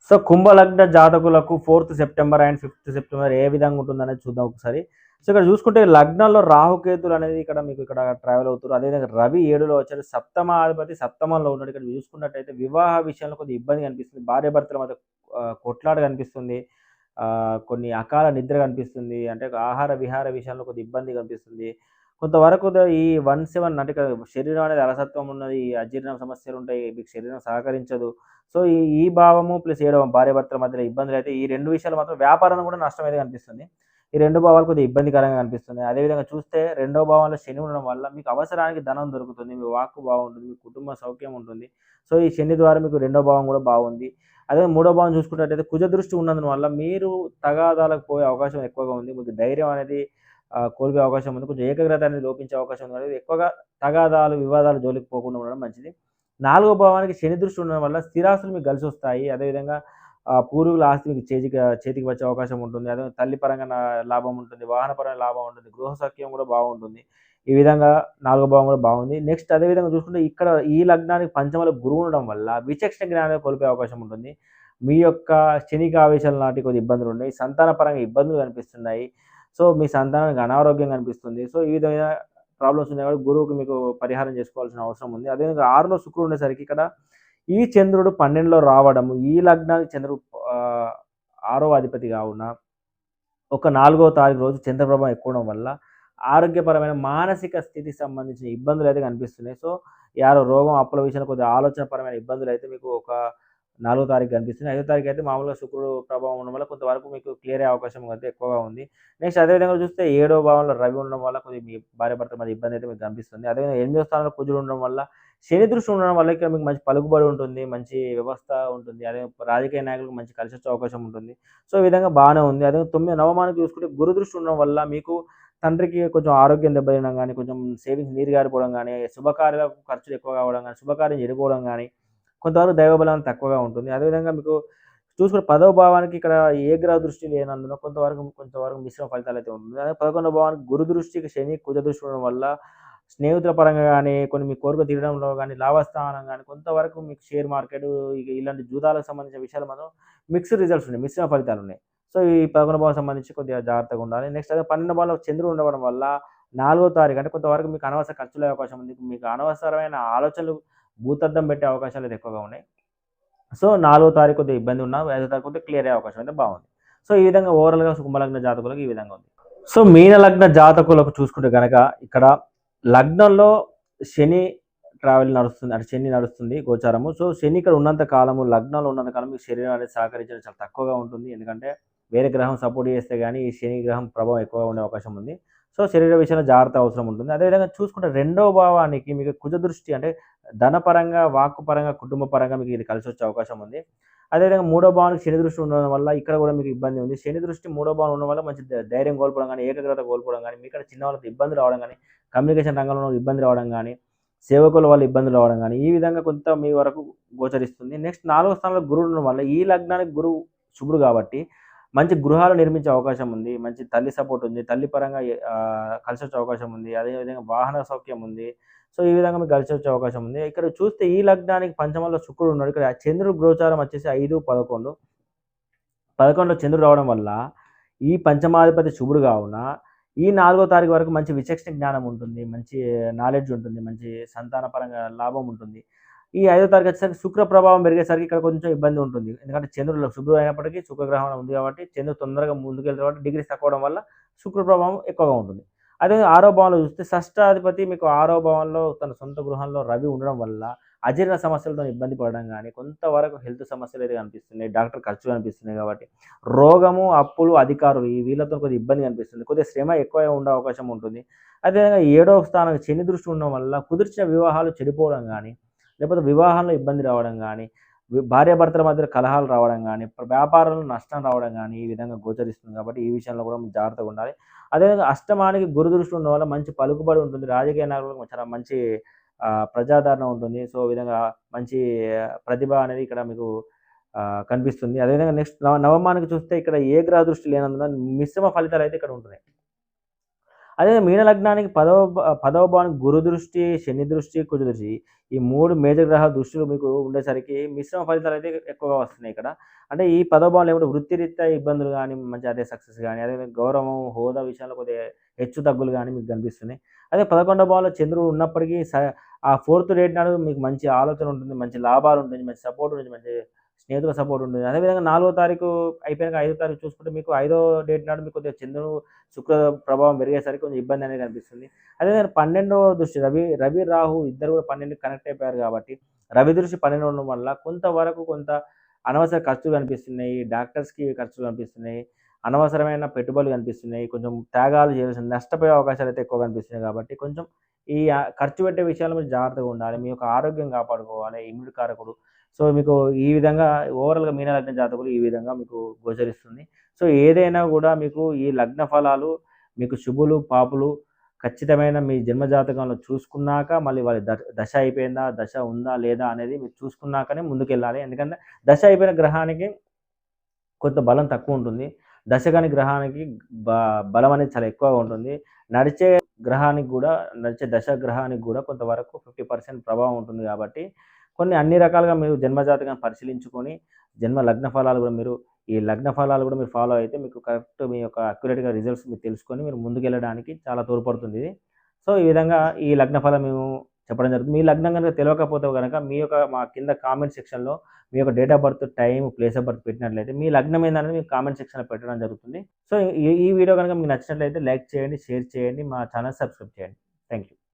సో, కుంభ లగ్న జాతకులకు 4థ్ సెప్టెంబర్ అండ్ 5థ్ సెప్టెంబర్ ఏ విధంగా ఉంటుందనేది చూద్దాం ఒకసారి. సో, ఇక్కడ చూసుకుంటే లగ్నంలో రాహుకేతులనేది ఇక్కడ మీకు ఇక్కడ ట్రావెల్ అవుతుర్రు. అదేవిధంగా రవి 7లో వచ్చాడు. సప్తమాధిపతి సప్తమంలో ఉన్నాడు. ఇక్కడ చూసుకున్నట్టయితే వివాహ విషయంలో కొద్దిగా ఇబ్బంది కనిపిస్తుంది. భార్యాభర్తల మధ్య కొట్లాట కనిపిస్తుంది. కొన్ని అకాల నిద్ర కనిపిస్తుంది. అంటే ఆహార విహార విషయంలో కొద్దిగా ఇబ్బంది కనిపిస్తుంది. కొంతవరకు ఈ 17 అంటే ఇక్కడ శరీరం అనేది అలసత్వం ఉన్నది. అజీర్ణ సమస్యలుంటాయి. మీకు శరీరం సహకరించదు. సో, ఈ ఈ భావము ప్లస్ 7వ భార్యాభర్తల మధ్యలో ఇబ్బందులైతే ఈ 2 విషయాలు మాత్రం వ్యాపారంలో కూడా నష్టమైతే కనిపిస్తుంది. ఈ 2 భావాలు కొద్దిగా ఇబ్బందికరంగా కనిపిస్తున్నాయి. అదేవిధంగా చూస్తే రెండో భావంలో శని ఉండడం వల్ల మీకు అవసరానికి ధనం దొరుకుతుంది. మీ వాక్కు బాగుంటుంది. మీ కుటుంబ సౌఖ్యం ఉంటుంది. సో, ఈ శని ద్వారా మీకు రెండో భావం కూడా బాగుంది. అదే మూడో భావం చూసుకున్నట్టయితే కుజ దృష్టి ఉన్నందున వల్ల మీరు తగాదాలకు పోయే అవకాశం ఎక్కువగా ఉంది. మీకు ధైర్యం అనేది కోల్పోయే అవకాశం ఉంది. కొంచెం ఏకాగ్రత అనేది లోపించే అవకాశం ఉంది. కాబట్టి ఎక్కువగా తగాదాలు, వివాదాలు జోలికి పోకుండా ఉండడం మంచిది. 4వ భావానికి శని దృష్టి ఉండడం వల్ల స్థిరాస్తులు మీకు కలిసొస్తాయి. అదేవిధంగా పూర్వీకుల ఆస్తి మీకు చేతికి వచ్చే అవకాశం ఉంటుంది. అదే తల్లి పరంగా లాభం ఉంటుంది. వాహనపరమైన లాభం ఉంటుంది. గృహ సఖ్యం కూడా బాగుంటుంది. ఈ విధంగా 4వ భావం కూడా బాగుంది. నెక్స్ట్ అదేవిధంగా చూసుకుంటే ఇక్కడ ఈ లగ్నానికి పంచమలో గురువు ఉండడం వల్ల విచక్షణ జ్ఞానాన్ని కోల్పోయే అవకాశం ఉంటుంది. మీ యొక్క శనికి ఆవేశాలు లాంటి కొద్ది ఇబ్బందులున్నాయి. సంతాన పరంగా ఇబ్బందులు కనిపిస్తున్నాయి. సో, మీ సంతానానికి అనారోగ్యం కనిపిస్తుంది. సో, ఈ విధమైన ప్రాబ్లమ్స్ ఉన్నాయి కాబట్టి గురువుకి మీకు పరిహారం చేసుకోవాల్సిన అవసరం ఉంది. అదేవిధంగా 6లో శుక్రుడు ఉండేసరికి ఇక్కడ ఈ చంద్రుడు 12లో రావడము, ఈ లగ్నానికి చంద్రుడు 6వ అధిపతి కావున ఒక 4వ తారీఖు రోజు చంద్రప్రభావం ఎక్కువడం వల్ల ఆరోగ్యపరమైన మానసిక స్థితికి సంబంధించిన ఇబ్బందులైతే కనిపిస్తున్నాయి. సో, యారో రోగం, అప్పుల విషయంలో కొద్దిగా ఆలోచనపరమైన ఇబ్బందులైతే మీకు ఒక 4వ తారీఖు కనిపిస్తుంది. 5వ తారీఖు అయితే మామూలుగా శుక్రుడు ప్రభావం ఉండడం వల్ల కొంతవరకు మీకు క్లియర్ అయ్యే అవకాశం అయితే ఎక్కువగా ఉంది. నెక్స్ట్ అదేవిధంగా చూస్తే 7వ భావంలో రవి ఉండడం వల్ల కొద్దిగా మీ భార్యాభర్తల మధ్య ఇబ్బంది అయితే మీకు కనిపిస్తుంది. అదేవిధంగా 8వ స్థానంలో కుజుడు ఉండడం వల్ల శని దృష్టి ఉండడం వల్ల ఇక్కడ మీకు మంచి పలుకుబడి ఉంటుంది. మంచి వ్యవస్థ ఉంటుంది. అదే రాజకీయ నాయకులకు మంచి కలిసొచ్చే అవకాశం ఉంటుంది. సో, ఈ విధంగా బానే ఉంది. అదే 9 నవమానికి చూసుకుంటే గురు దృష్టి ఉండడం వల్ల మీకు తండ్రికి కొంచెం ఆరోగ్యం దెబ్బతినడం గానీ, కొంచెం సేవింగ్స్ నీరు గారిపోవడం గానీ, శుభకార్యాలకు ఖర్చులు ఎక్కువ కావడం గానీ, శుభకార్యం చెడిపోవడం గానీ, కొంతవరకు దైవబలం తక్కువగా ఉంటుంది. అదేవిధంగా మీకు చూసుకుంటే 10వ భావానికి ఇక్కడ ఏ గ్రహ దృష్టి లేనందున కొంతవరకు మిశ్రమ ఫలితాలైతే ఉంటుంది. అదే 11వ భావానికి గురు దృష్టికి శని, కుజ దృష్టి ఉండడం వల్ల స్నేహితుల పరంగా గానీ, కొన్ని మీ కోరిక తీరడంలో గానీ, లాభస్థానం గానీ, కొంతవరకు మీకు షేర్ మార్కెట్ ఇలాంటి జూదాలకు సంబంధించిన విషయాలు మాత్రం మిక్స్డ్ రిజల్ట్స్ ఉన్నాయి. మిశ్రమ ఫలితాలున్నాయి. సో, ఈ 11వ భావం సంబంధించి కొద్దిగా జాగ్రత్తగా ఉండాలి. నెక్స్ట్ అదే 12వ భావంలో చంద్రుడు ఉండడం వల్ల 4వ తారీఖు అంటే కొంతవరకు మీకు అనవసర ఖర్చులయ్యే అవకాశం ఉంది. మీకు అనవసరమైన ఆలోచనలు భూతద్దం పెట్టే అవకాశాలు అయితే ఎక్కువగా ఉన్నాయి. సో, 4వ తారీఖు కొద్దిగా ఇబ్బంది ఉన్నా 5వ తారీఖు కొద్దిగా క్లియర్ అయ్యే అవకాశం అయితే బాగుంది. సో, ఈ విధంగా ఓవరాల్‌గా కుంభలగ్న జాతకులకు ఈ విధంగా ఉంది. సో, మీన లగ్న జాతకులకు చూసుకుంటే గనక ఇక్కడ లగ్నంలో శని ట్రావెల్ నడుస్తుంది. అంటే శని నడుస్తుంది గోచారము. సో, శని ఇక్కడ ఉన్నంత కాలము లగ్నంలో ఉన్నంత కాలం మీకు శరీరం అనేది సహకరించడం చాలా తక్కువగా ఉంటుంది. ఎందుకంటే వేరే గ్రహం సపోర్ట్ చేస్తే గానీ ఈ శని గ్రహం ప్రభావం ఎక్కువగా ఉండే అవకాశం ఉంది. సో, శరీర విషయంలో జాగ్రత్త అవసరం ఉంటుంది. అదేవిధంగా చూసుకుంటే రెండవ భావానికి మీకు కుజ దృష్టి అంటే ధనపరంగా, వాక్కు పరంగా, కుటుంబ పరంగా మీకు ఇది కలిసొచ్చే అవకాశం ఉంది. అదేవిధంగా మూడో భావానికి శని దృష్టి ఉండడం వల్ల ఇక్కడ కూడా మీకు ఇబ్బంది ఉంది. శని దృష్టి మూడో భావం ఉండడం వల్ల మంచి ధైర్యం కోల్పోవడం గానీ, ఏకాగ్రత కోల్పోవడం గానీ, మీకన్నా చిన్న వాళ్ళతో ఇబ్బంది రావడం గానీ, కమ్యూనికేషన్ రంగంలో ఇబ్బంది రావడం గానీ, సేవకుల వల్ల ఇబ్బందులు రావడం గానీ, ఈ విధంగా కొంత మీ వరకు గోచరిస్తుంది. నెక్స్ట్ 4వ స్థానంలో గురువు ఉండడం వల్ల ఈ లగ్నానికి గురువు శుభుడు కాబట్టి మంచి గృహాలు నిర్మించే అవకాశం ఉంది. మంచి తల్లి సపోర్ట్ ఉంది. తల్లి పరంగా కలిసొచ్చే అవకాశం ఉంది. అదేవిధంగా వాహన సౌఖ్యం ఉంది. సో, ఈ విధంగా మీకు కలిసొచ్చే అవకాశం ఉంది. ఇక్కడ చూస్తే ఈ లగ్నానికి పంచమంలో శుక్రుడు ఉన్నాడు. ఇక్కడ చంద్రుడు గోచారం వచ్చేసి 5, 11. 11లో చంద్రుడు రావడం వల్ల ఈ పంచమాధిపతి శుభుడు కావున ఈ 4వ తారీఖు వరకు మంచి విచక్షణ జ్ఞానం ఉంటుంది. మంచి నాలెడ్జ్ ఉంటుంది. మంచి సంతాన పరంగా లాభం ఉంటుంది. ఈ 5వ తారీఖు వచ్చేసరికి శుక్ర ప్రభావం పెరిగేసరికి ఇక్కడ కొంచెం ఇబ్బంది ఉంటుంది. ఎందుకంటే చంద్రుడు శుభ్రుడు అయినప్పటికీ శుక్రగ్రహం ఉంది కాబట్టి చంద్రుడు తొందరగా ముందుకెళ్తాడు కాబట్టి డిగ్రీస్ తక్కువ అవడం వల్ల శుక్ర ప్రభావం ఎక్కువగా ఉంటుంది. అదే 6వ భావంలో చూస్తే షష్టాధిపతి మీకు 6వ భావంలో తన సొంత గృహంలో రవి ఉండడం వల్ల అజీర్ణ సమస్యలతో ఇబ్బంది పడడం గానీ, కొంతవరకు హెల్త్ సమస్యలు అయితే కనిపిస్తున్నాయి. డాక్టర్ ఖర్చులు కనిపిస్తున్నాయి కాబట్టి రోగము, అప్పులు, అధికారులు ఈ వీళ్ళతో కొద్దిగా ఇబ్బంది కనిపిస్తుంది. కొద్దిగా శ్రమ ఎక్కువ ఉండే అవకాశం ఉంటుంది. అదేవిధంగా 7వ స్థానం శని దృష్టి ఉండడం వల్ల కుదిర్చిన వివాహాలు చెడిపోవడం గానీ, లేకపోతే వివాహంలో ఇబ్బంది రావడం గానీ, భార్యాభర్తల మధ్య కలహాలు రావడం గానీ, వ్యాపారంలో నష్టం రావడం గానీ, ఈ విధంగా గోచరిస్తుంది కాబట్టి ఈ విషయంలో కూడా మీరు జాగ్రత్తగా ఉండాలి. అదేవిధంగా అష్టమానికి గురు దృష్టి ఉండడం వల్ల మంచి పలుకుబడి ఉంటుంది. రాజకీయ నాయకులకు చాలా మంచి ప్రజాదరణ ఉంటుంది. సో, ఈ విధంగా మంచి ప్రతిభ అనేది ఇక్కడ మీకు కనిపిస్తుంది. అదేవిధంగా నెక్స్ట్ నవమానికి చూస్తే ఇక్కడ ఏ గ్రహ దృష్టి లేనందున మిశ్రమ ఫలితాలైతే ఇక్కడ ఉంటున్నాయి. అదే మీన లగ్నానికి 10వ భావానికి గురు దృష్టి, శని దృష్టి, కుజ దృష్టి ఈ 3 మేజర్ గ్రహాల దృష్టిలు మీకు ఉండేసరికి మిశ్రమ ఫలితాలైతే ఎక్కువగా వస్తున్నాయి ఇక్కడ. అంటే ఈ 10వ భావంలో ఏమంటే వృత్తిరీత్యా ఇబ్బందులు గానీ, మంచి అదే సక్సెస్ గానీ, అదేవిధంగా గౌరవం, హోదా విషయాల్లో కొద్దిగా హెచ్చు తగ్గులు గానీ మీకు కనిపిస్తున్నాయి. అదే 11వ భావంలో చంద్రుడు ఉన్నప్పటికీ ఆ 4థ్ డేట్ నాడు మీకు మంచి ఆలోచన ఉంటుంది, మంచి లాభాలుంటుంది, మంచి సపోర్ట్ ఉంటుంది, మంచి స్నేహితుల సపోర్ట్ ఉంటుంది. అదేవిధంగా 4వ తారీఖు అయిపోయినాక 5వ తారీఖు చూసుకుంటే మీకు 5వ డేట్ నాడు మీకు కొద్దిగా చంద్రుడు, శుక్ర ప్రభావం పెరిగేసరికి కొంచెం ఇబ్బంది అనేది కనిపిస్తుంది. అదేవిధంగా 12వ దృష్టి రవి, రాహు ఇద్దరు కూడా 12కి కనెక్ట్ అయిపోయారు కాబట్టి, రవి దృష్టి 12 ఉండడం వల్ల కొంత అనవసర ఖర్చులు కనిపిస్తున్నాయి. డాక్టర్స్‌కి ఖర్చులు కనిపిస్తున్నాయి. అనవసరమైన పెట్టుబడులు కనిపిస్తున్నాయి. కొంచెం త్యాగాలు చేయాల్సిన నష్టపోయే అవకాశాలైతే ఎక్కువ కనిపిస్తున్నాయి కాబట్టి, కొంచెం ఈ ఖర్చు పెట్టే విషయాల్లో మీరు జాగ్రత్తగా ఉండాలి. మీ యొక్క ఆరోగ్యం కాపాడుకోవాలి. ఇమ్యూనిటీ కారకుడు. సో, మీకు ఈ విధంగా ఓవరాల్‌గా మీన లగ్న జాతకులు ఈ విధంగా మీకు గోచరిస్తుంది. సో, ఏదైనా గూడా మీకు ఈ లగ్న ఫలాలు మీకు శుభులు, పాపులు ఖచ్చితమైన మీ జన్మ జాతకంలో చూసుకున్నాక మళ్ళీ వాళ్ళ దశ అయిపోయిందా? దశ ఉందా? లేదా? అనేది మీరు చూసుకున్నాకనే ముందుకెళ్ళాలి. ఎందుకంటే దశ అయిపోయిన గ్రహానికి కొంత బలం తక్కువుంటుంది. దశ కాని గ్రహానికి బ బలం అనేది చాలా ఎక్కువగా ఉంటుంది. నడిచే గ్రహానికి గూడా నడిచే దశ గ్రహానికి గూడా కొంతవరకు 50% ప్రభావం ఉంటుంది గాబట్టి, అన్ని రకాలుగా మీరు జన్మ జాతకాన్ని పరిశీలించుకొని, జన్మ లగ్న ఫలాలు గూడా ఈ లగ్న ఫలాలు గూడా మీరు ఫాలో అయితే మీకు కరెక్ట్ మీ యొక్క అక్యురేట్‌గా రిజల్ట్స్ మీరు తెలుసుకొని మీరు ముందుకెళ్ళడానికి చాలా తోడ్పడుతుంది ఇది. సో, ఈ విధంగా ఈ లగ్న ఫలం మేము చెప్పడం జరుగుతుంది. మీ లగ్నం గనుక తెలవకపోతే గనక మీ యొక్క మా కింద కామెంట్ సెక్షన్‌లో మీ యొక్క date of birth, time, place of birth పెట్టినట్లయితే మీ లగ్నం ఏందనేది మీకు కామెంట్ సెక్షన్‌లో పెట్టడం జరుగుతుంది. సో, ఈ వీడియో గనుక మీకు నచ్చినట్లయితే లైక్ చేయండి, షేర్ చేయండి, మా ఛానెల్ సబ్స్క్రైబ్ చేయండి. Thank you.